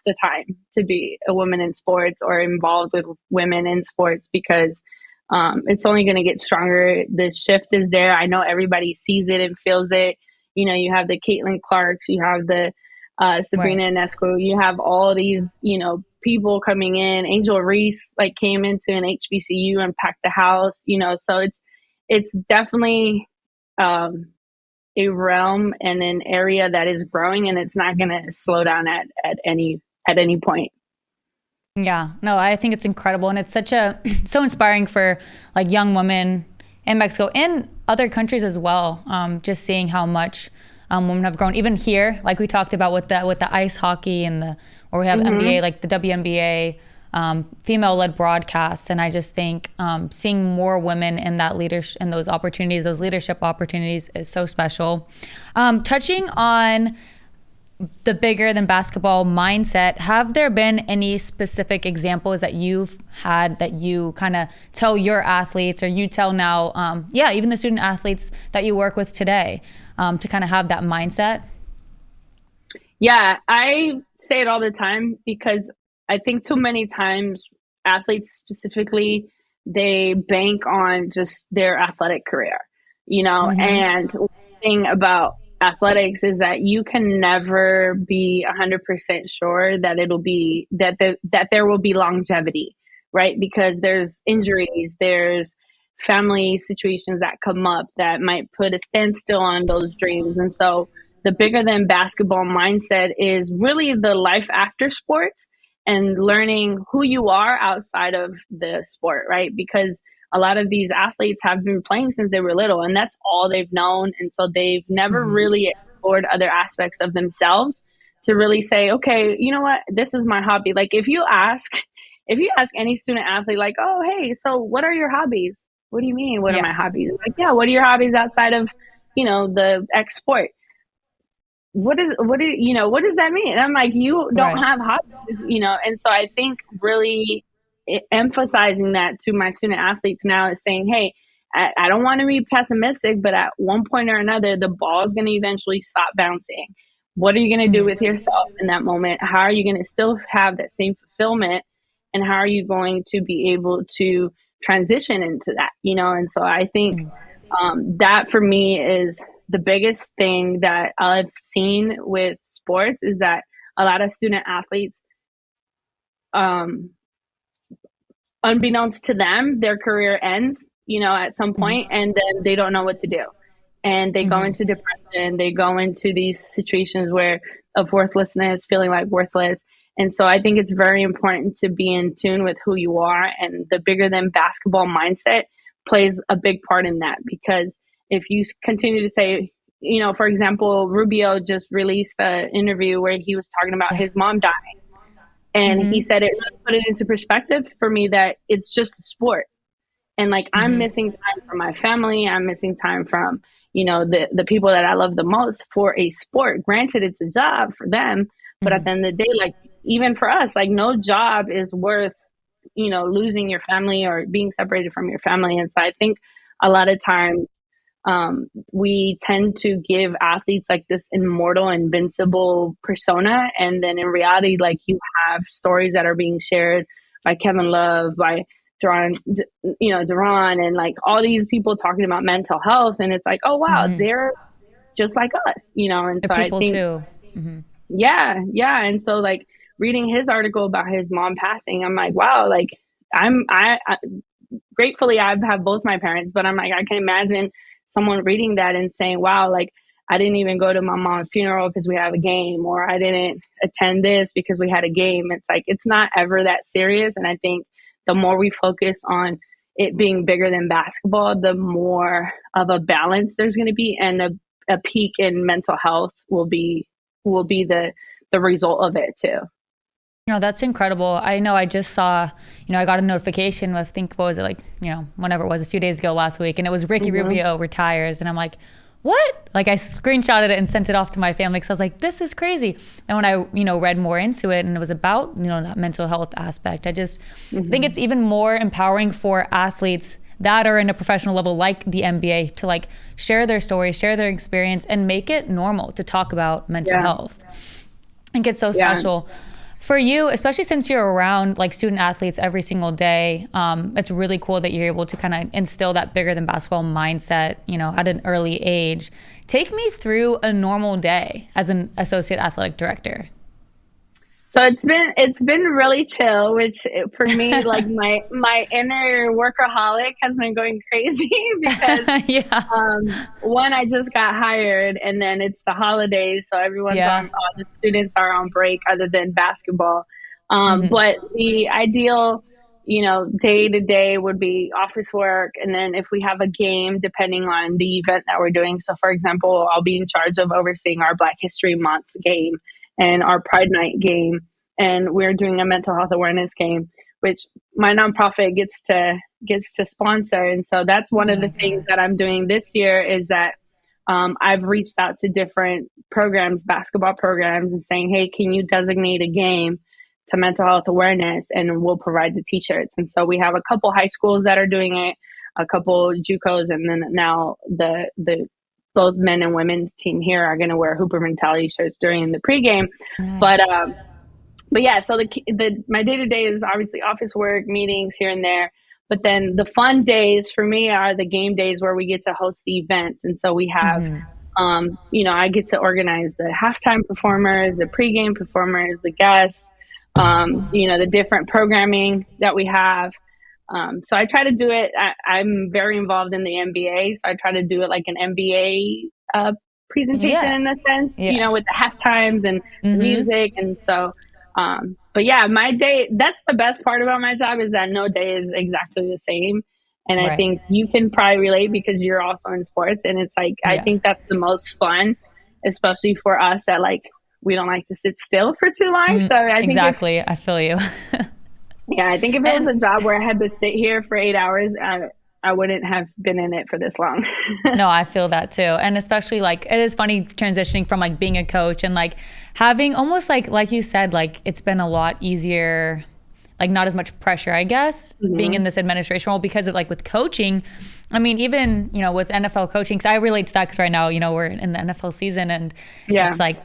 the time to be a woman in sports or involved with women in sports, because it's only going to get stronger. The shift is there. I know everybody sees it and feels it. You have the Caitlin Clarks, you have the Sabrina Ionescu, you have all these, people coming in. Angel Reese came into an HBCU and packed the house, so it's definitely a realm and an area that is growing, and it's not going to slow down at any point. Yeah, no, I think it's incredible, and it's so inspiring for young women in Mexico and other countries as well. Just seeing how much women have grown, even here, like we talked about with the ice hockey and where we have NBA, the WNBA. Female-led broadcasts, and I just think seeing more women in that leadership, in those opportunities, those leadership opportunities, is so special. Touching on the bigger than basketball mindset, have there been any specific examples that you've had that you kind of tell your athletes, or you tell now, even the student athletes that you work with today, to kind of have that mindset? Yeah, I say it all the time, because I think too many times athletes specifically, they bank on just their athletic career, and one thing about athletics is that you can never be 100% sure that it'll be, that there will be longevity, right? Because there's injuries, there's family situations that come up that might put a standstill on those dreams. And so the bigger than basketball mindset is really the life after sports, and learning who you are outside of the sport, right? Because a lot of these athletes have been playing since they were little, and that's all they've known. And so they've never really explored other aspects of themselves to really say, okay, you know what, this is my hobby. Like if you ask any student athlete, like, oh, hey, so what are your hobbies? What do you mean? What are my hobbies? Like, yeah, what are your hobbies outside of, the X sport? What does that mean? And I'm like, you don't have hobbies, And so I think really emphasizing that to my student athletes now is saying, hey, I don't want to be pessimistic, but at one point or another, the ball is going to eventually stop bouncing. What are you going to do with yourself in that moment? How are you going to still have that same fulfillment? And how are you going to be able to transition into that? And so I think that for me is the biggest thing that I've seen with sports is that a lot of student athletes, unbeknownst to them, their career ends, at some point, and then they don't know what to do. And they go into depression, they go into these situations of worthlessness, feeling like worthless. And so I think it's very important to be in tune with who you are, and the bigger than basketball mindset plays a big part in that, because if you continue to say, for example, Rubio just released an interview where he was talking about his mom dying. And he said it really put it into perspective for me that it's just a sport. And like, I'm missing time from my family. I'm missing time from, the people that I love the most for a sport. Granted, it's a job for them. But at the end of the day, like, even for us, like, no job is worth, losing your family or being separated from your family. And so I think a lot of times, we tend to give athletes like this immortal, invincible persona. And then in reality, like, you have stories that are being shared by Kevin Love, by Duran, and like all these people talking about mental health. And it's like, oh, wow, they're just like us, and so I think, too. Yeah. And so like reading his article about his mom passing, I'm like, wow, like I gratefully I have both my parents, but I'm like, I can imagine someone reading that and saying, wow, like I didn't even go to my mom's funeral because we have a game, or I didn't attend this because we had a game. It's like, it's not ever that serious. And I think the more we focus on it being bigger than basketball, the more of a balance there's going to be, and a peak in mental health will be the result of it too. That's incredible. I know I just saw, I got a notification with, what was it, like, whenever it was, a few days ago last week, and it was Ricky Rubio retires. And I'm like, what? Like, I screenshotted it and sent it off to my family because I was like, this is crazy. And when I, read more into it and it was about, that mental health aspect, I just think it's even more empowering for athletes that are in a professional level like the NBA to like share their stories, share their experience, and make it normal to talk about mental health. I think it's so special. For you, especially since you're around like student athletes every single day, it's really cool that you're able to kind of instill that bigger than basketball mindset, at an early age. Take me through a normal day as an associate athletic director. So it's been really chill, which for me, like my inner workaholic has been going crazy because one, I just got hired, and then it's the holidays, so everyone's all the students are on break other than basketball. But the ideal, day to day would be office work, and then if we have a game, depending on the event that we're doing. So, for example, I'll be in charge of overseeing our Black History Month game and our Pride Night game, and we're doing a mental health awareness game, which my nonprofit gets to sponsor. And so that's one of the things that I'm doing this year is that I've reached out to different programs, basketball programs, and saying, hey, can you designate a game to mental health awareness, and we'll provide the t-shirts. And so we have a couple high schools that are doing it, a couple JUCOs, and then now the both men and women's team here are going to wear Hooper Mentality shirts during the pregame. Nice. But yeah, so my day-to-day is obviously office work, meetings here and there. But then the fun days for me are the game days where we get to host the events. And so we have, I get to organize the halftime performers, the pregame performers, the guests, the different programming that we have. So I try to do it. I'm very involved in the NBA. So I try to do it like an NBA presentation in a sense, with the half times and music. And so, but yeah, my day, that's the best part about my job is that no day is exactly the same. And I think you can probably relate because you're also in sports. And it's like, I think that's the most fun, especially for us that like, we don't like to sit still for too long. So I think exactly. I feel you. Yeah, I think if it was a job where I had to sit here for 8 hours, I wouldn't have been in it for this long. No, I feel that too. And especially like, it is funny transitioning from like being a coach and like having almost like you said, like it's been a lot easier, like not as much pressure, I guess, being in this administration role because of like with coaching. I mean, even, you know, with NFL coaching, because I relate to that because right now, you know, we're in the NFL season and it's like,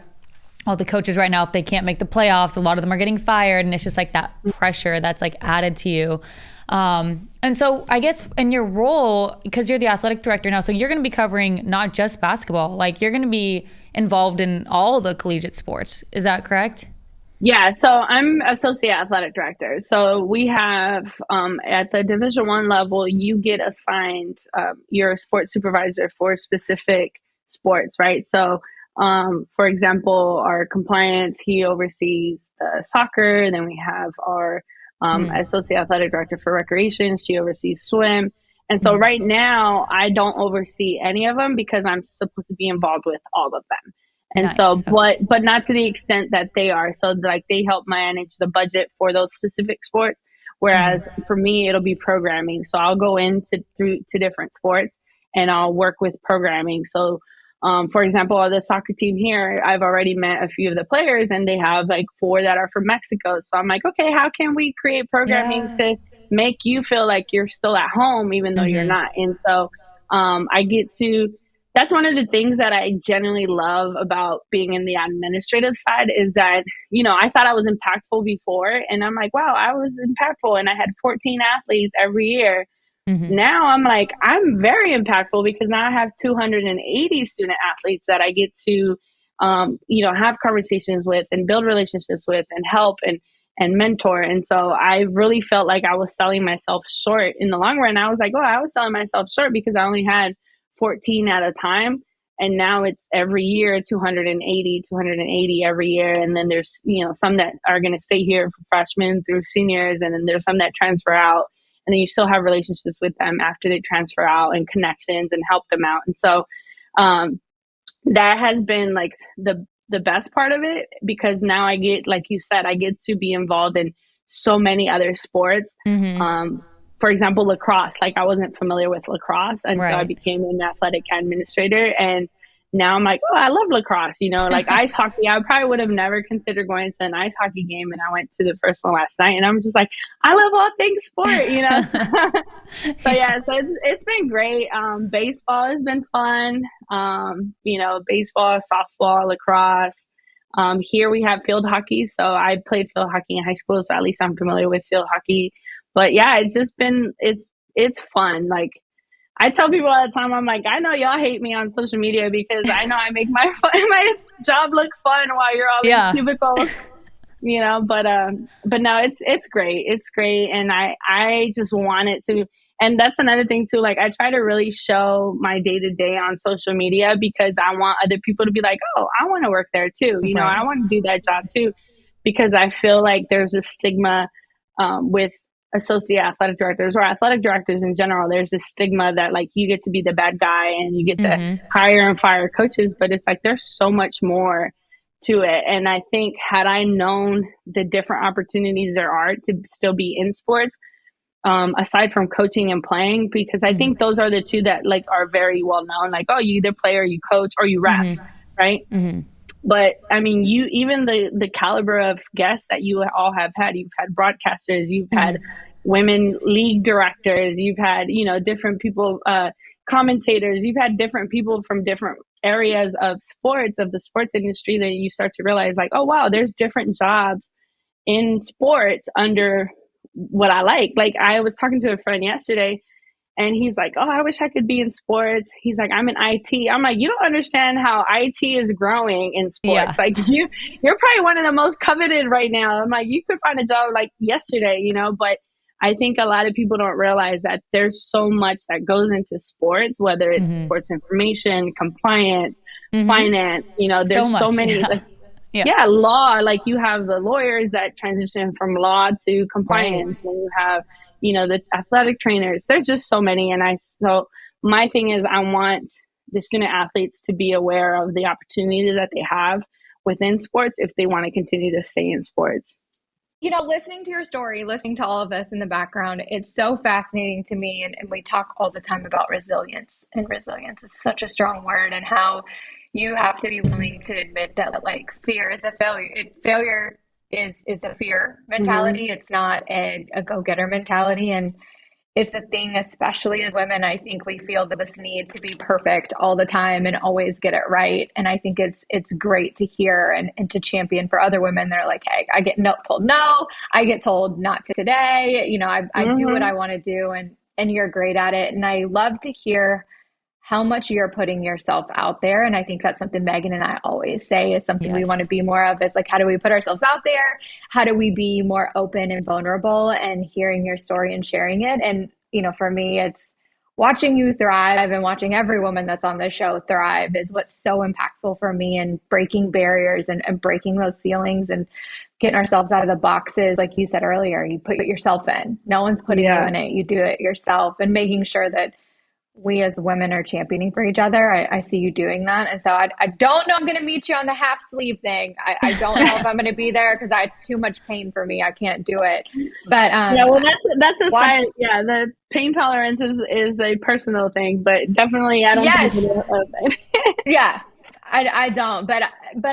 all the coaches right now, if they can't make the playoffs, a lot of them are getting fired. And it's just like that pressure that's like added to you. And so I guess in your role, because you're the athletic director now, so you're going to be covering not just basketball, like you're going to be involved in all the collegiate sports. Is that correct? Yeah, so I'm associate athletic director. So we have at the Division I level, you get assigned your sports supervisor for specific sports, right? So for example, our compliance, he oversees the soccer. And then we have our associate athletic director for recreation. She oversees swim. And so right now I don't oversee any of them because I'm supposed to be involved with all of them. And so, but not to the extent that they are. So like they help manage the budget for those specific sports. Whereas for me, it'll be programming. So I'll go through different sports and I'll work with programming. So for example, the soccer team here, I've already met a few of the players and they have like 4 that are from Mexico. So I'm like, okay, how can we create programming to make you feel like you're still at home, even though you're not? And so that's one of the things that I genuinely love about being in the administrative side is that, you know, I thought I was impactful before and I'm like, wow, I was impactful and I had 14 athletes every year. Now I'm like, I'm very impactful because now I have 280 student athletes that I get to, you know, have conversations with and build relationships with and help and mentor. And so I really felt like I was selling myself short in the long run. I was like, oh, I was selling myself short because I only had 14 at a time. And now it's every year, 280 every year. And then there's, you know, some that are going to stay here for freshmen through seniors. And then there's some that transfer out. And then you still have relationships with them after they transfer out and connections and help them out. And so that has been like the best part of it because now I get, like you said, I get to be involved in so many other sports. For example, lacrosse, like I wasn't familiar with lacrosse until I became an athletic administrator. And now I'm like, oh, I love lacrosse, you know, like ice hockey. I probably would have never considered going to an ice hockey game. And I went to the first one last night and I'm just like, I love all things sport, you know? So it's been great. Baseball has been fun. You know, baseball, softball, lacrosse. Here we have field hockey. So I played field hockey in high school. So at least I'm familiar with field hockey. But yeah, it's just been, it's fun. Like I tell people all the time, I'm like, I know y'all hate me on social media because I know I make my job look fun while you're all in cubicles, you know, but no, it's great. It's great. And I just want it to, and that's another thing too. Like I try to really show my day to day on social media because I want other people to be like, oh, I want to work there too. You know, I want to do that job too, because I feel like there's a stigma with associate athletic directors or athletic directors in general. There's this stigma that like you get to be the bad guy and you get to hire and fire coaches, but it's like there's so much more to it. And I think had I known the different opportunities there are to still be in sports, aside from coaching and playing, because I think those are the two that like are very well known, like, oh, you either play or you coach or you ref, right? But I mean, even the caliber of guests that you all have had, you've had broadcasters, you've had women league directors, you've had, you know, different people, commentators, you've had different people from different areas of sports, of the sports industry, that you start to realize like, oh, wow, there's different jobs in sports under what I like. Like I was talking to a friend yesterday and he's like, oh, I wish I could be in sports. He's like, I'm in IT. I'm like, you don't understand how IT is growing in sports. Like you're probably one of the most coveted right now. I'm like, you could find a job like yesterday, you know, but I think a lot of people don't realize that there's so much that goes into sports, whether it's sports information, compliance, finance, you know, there's so many. Like, law, like you have the lawyers that transition from law to compliance, and you have, the athletic trainers. There's just so many. So my thing is, I want the student athletes to be aware of the opportunities that they have within sports if they want to continue to stay in sports. Listening to your story, listening to all of this in the background, it's so fascinating to me. And we talk all the time about resilience, and resilience is such a strong word, and how you have to be willing to admit that like fear is a failure. Failure is a fear mentality. Mm-hmm. It's not a go-getter mentality. And it's a thing, especially as women, I think we feel this need to be perfect all the time and always get it right. And I think it's great to hear and to champion for other women that are like, hey, I get told no, I get told not today. I do what I want to do, and you're great at it. And I love to hear how much you're putting yourself out there. And I think that's something Megan and I always say is something we want to be more of, is like, how do we put ourselves out there? How do we be more open and vulnerable, and hearing your story and sharing it? And, for me, it's watching you thrive, and watching every woman that's on this show thrive is what's so impactful for me, and breaking barriers and breaking those ceilings and getting ourselves out of the boxes. Like you said earlier, you put yourself in, no one's putting you in it. You do it yourself, and making sure that we as women are championing for each other. I see you doing that. And so I don't know I'm going to meet you on the half sleeve thing. I don't know if I'm going to be there, because it's too much pain for me. I can't do it. But that's a side. Yeah, the pain tolerance is a personal thing, but definitely I don't think yeah, I don't. But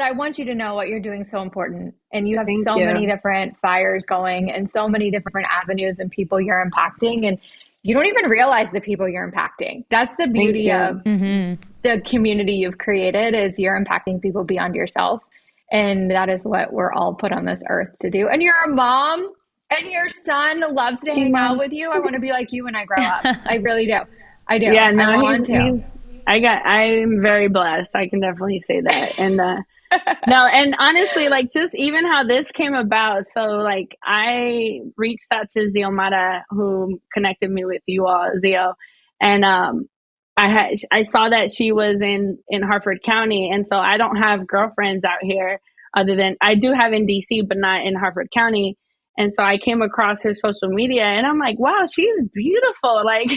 I want you to know what you're doing is so important. And you have many different fires going, and so many different avenues and people you're impacting. And you don't even realize the people you're impacting. That's the beauty of the community you've created, is you're impacting people beyond yourself. And that is what we're all put on this earth to do. And you're a mom, and your son loves to hang out with you. I want to be like you when I grow up. I really do. I do. Yeah, no, I'm very blessed. I can definitely say that. And no, and honestly, like, just even how this came about. So like, I reached out to Ziomara, who connected me with you all, Zio. And I saw that she was in Harford County. And so I don't have girlfriends out here, other than I do have in DC, but not in Harford County. And so I came across her social media, and I'm like, wow, she's beautiful. Like,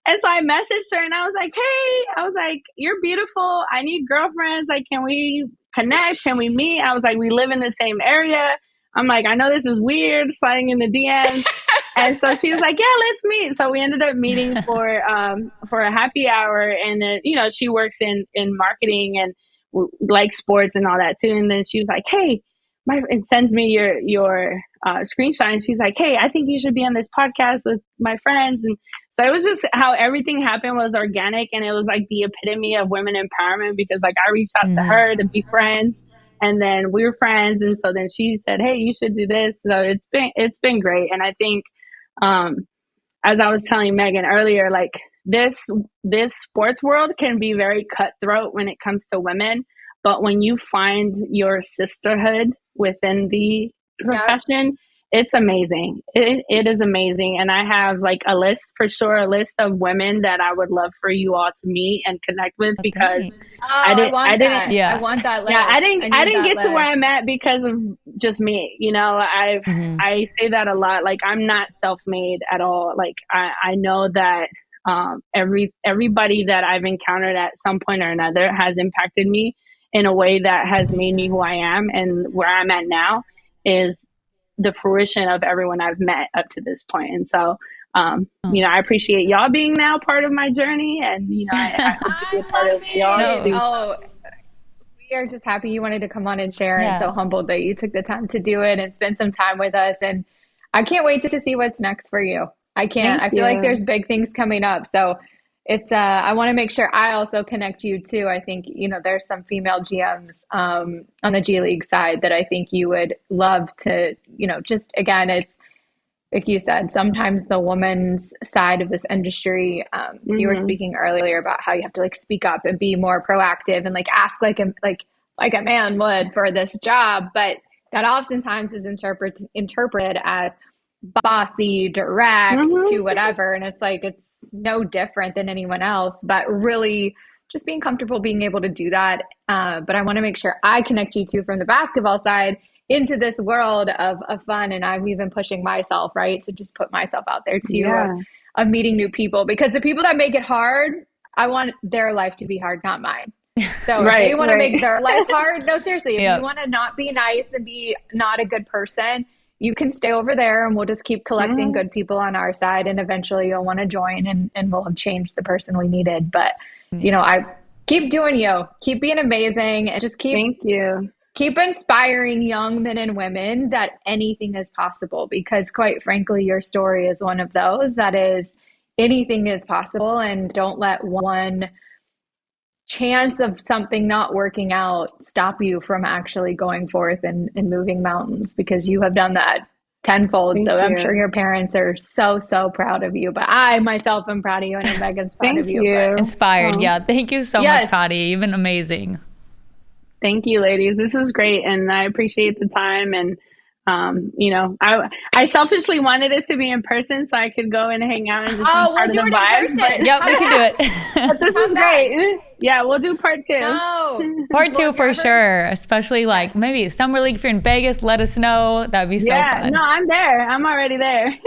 and so I messaged her, and I was like, you're beautiful. I need girlfriends. Like, can we connect? Can we meet? I was like, we live in the same area. I'm like, I know this is weird, sliding in the DMs. And so she was like, yeah, let's meet. So we ended up meeting for a happy hour. And she works in marketing and like sports and all that too. And then she was like, hey, and sends me your screenshot, and she's like, hey, I think you should be on this podcast with my friends. And so it was just how everything happened was organic, and it was like the epitome of women empowerment, because like I reached out to her to be friends, and then we were friends, and so then she said, hey, you should do this. So it's been great. And I think as I was telling Megan earlier, like this sports world can be very cutthroat when it comes to women, but when you find your sisterhood within the profession, it's amazing. It is amazing. And I have like a list of women that I would love for you all to meet and connect with, because I want that list. Yeah, I didn't get to where I'm at because of just me. I say that a lot. Like, I'm not self-made at all. Like, I know that everybody that I've encountered at some point or another has impacted me in a way that has made me who I am, and where I'm at now is the fruition of everyone I've met up to this point. And so, I appreciate y'all being now part of my journey, and, I hope to be a part of y'all. We are just happy you wanted to come on and share, and so humbled that you took the time to do it and spend some time with us. And I can't wait to see what's next for you. I feel like there's big things coming up. So it's, I want to make sure I also connect you too. I think, there's some female GMs on the G League side that I think you would love to, just, again, it's like you said, sometimes the woman's side of this industry, you were speaking earlier about how you have to like speak up and be more proactive and like ask like a man would for this job. But that oftentimes is interpreted as bossy, direct to whatever. And it's like, it's no different than anyone else, but really just being comfortable being able to do that. But I want to make sure I connect you to from the basketball side into this world of fun. And I'm even pushing myself, right? So just put myself out there too, of meeting new people, because the people that make it hard, I want their life to be hard, not mine. So if they want to make their life hard, no, seriously, if you want to not be nice and be not a good person, you can stay over there and we'll just keep collecting good people on our side. And eventually you'll want to join and we'll have changed the person we needed. But, you know, I keep doing you, keep being amazing, and just keep inspiring young men and women that anything is possible, because quite frankly, your story is one of those that is anything is possible. And don't let one chance of something not working out stop you from actually going forth and moving mountains, because you have done that tenfold. So I'm sure your parents are so, so proud of you, but I myself am proud of you, and I'm Megan's proud of you. Inspired. Yeah. Thank you so much, Patty. You've been amazing. Thank you, ladies. This is great. And I appreciate the time. And, you know, I selfishly wanted it to be in person so I could go and hang out and just be part of the vibe. But, yep, we can do it. But this is great. Yeah, we'll do part 2. Part 2 for sure. Especially like maybe Summer League, if you're in Vegas, let us know. That'd be so fun. No, I'm there. I'm already there.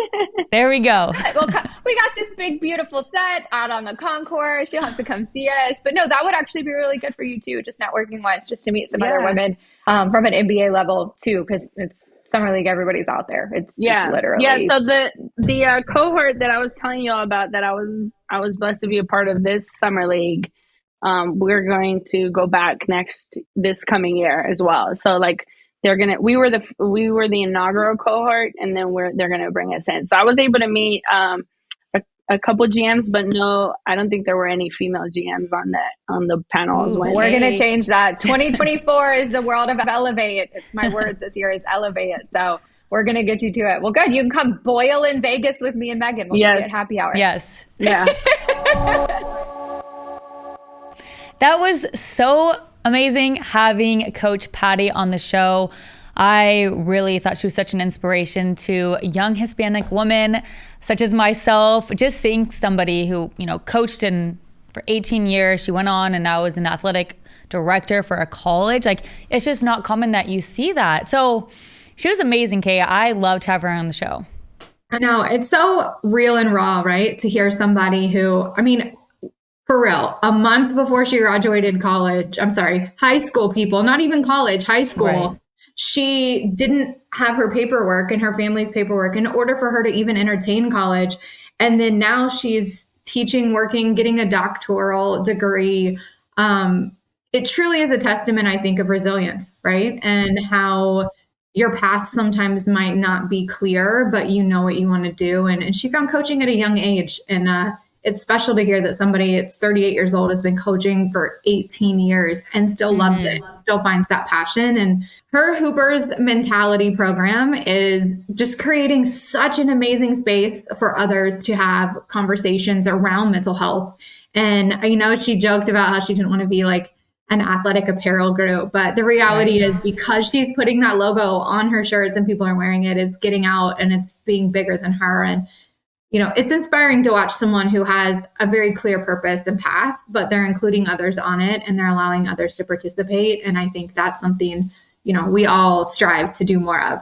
There we go. Well, we got this big, beautiful set out on the concourse. You'll have to come see us. But no, that would actually be really good for you too, just networking wise, just to meet some other women from an NBA level too, because it's Summer League, everybody's out there. It's literally. Yeah, so the cohort that I was telling you all about, that I was blessed to be a part of this Summer League, we're going to go back this coming year as well. So like we were the inaugural cohort, and then they're gonna bring us in. So I was able to meet a couple GMs, but no, I don't think there were any female GMs on the panels. We're gonna change that. 2024 is the world of elevate. It's my word this year is elevate. So we're gonna get you to it. Well, good. You can come boil in Vegas with me and Megan. We'll get happy hour. Yes. Yeah. That was so amazing having Coach Patty on the show. I really thought she was such an inspiration to young Hispanic women such as myself. Just seeing somebody who, you know, coached for 18 years. She went on and now is an athletic director for a college. Like, it's just not common that you see that. So she was amazing, Kay. I loved having her on the show. I know. It's so real and raw, right? To hear somebody who, I mean, for real, a month before she graduated high school, people, not even college, high school. Right. She didn't have her paperwork and her family's paperwork in order for her to even entertain college. And then now she's teaching, working, getting a doctoral degree. It truly is a testament, I think, of resilience, right? And how your path sometimes might not be clear, but you know what you want to do. And she found coaching at a young age. And it's special to hear that somebody that's 38 years old has been coaching for 18 years and still loves it, still finds that passion. And her Hoopers Mentality program is just creating such an amazing space for others to have conversations around mental health. And I know she joked about how she didn't want to be like an athletic apparel group, but the reality is, because she's putting that logo on her shirts and people are wearing it, it's getting out and it's being bigger than her. And you know, it's inspiring to watch someone who has a very clear purpose and path, but they're including others on it and they're allowing others to participate. And I think that's something, you know, we all strive to do more of.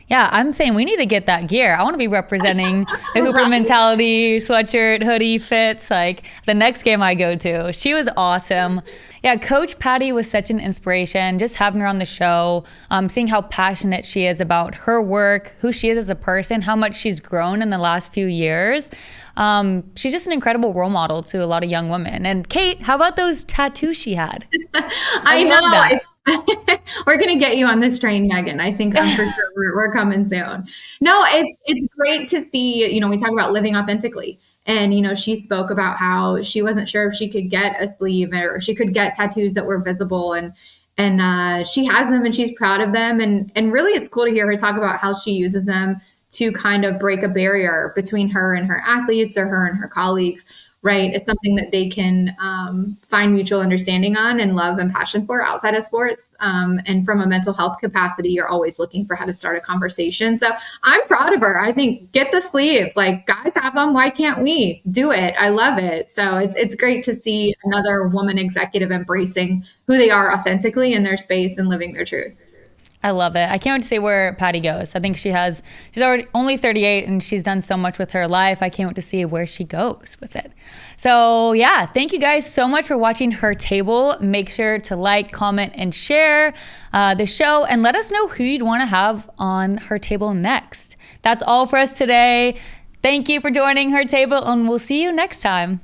Yeah, I'm saying we need to get that gear. I want to be representing the Hooper Mentality sweatshirt, hoodie fits, like the next game I go to. She was awesome. Yeah, Coach Patty was such an inspiration. Just having her on the show, seeing how passionate she is about her work, who she is as a person, how much she's grown in the last few years. She's just an incredible role model to a lot of young women. And Kate, how about those tattoos she had? I know. That. We're going to get you on this train, Megan. I think for sure we're coming soon. No, it's great to see, you know, we talk about living authentically. And, you know, she spoke about how she wasn't sure if she could get a sleeve or she could get tattoos that were visible. And she has them and she's proud of them. And really, it's cool to hear her talk about how she uses them to kind of break a barrier between her and her athletes or her and her colleagues. Right. It's something that they can find mutual understanding on and love and passion for outside of sports. And from a mental health capacity, you're always looking for how to start a conversation. So I'm proud of her. I think get the sleeve, like guys have them. Why can't we do it? I love it. So it's great to see another woman executive embracing who they are authentically in their space and living their truth. I love it. I can't wait to see where Patty goes. I think she's already only 38 and she's done so much with her life. I can't wait to see where she goes with it. So yeah, thank you guys so much for watching Her Table. Make sure to like, comment, and share the show, and let us know who you'd want to have on Her Table next. That's all for us today. Thank you for joining Her Table, and we'll see you next time.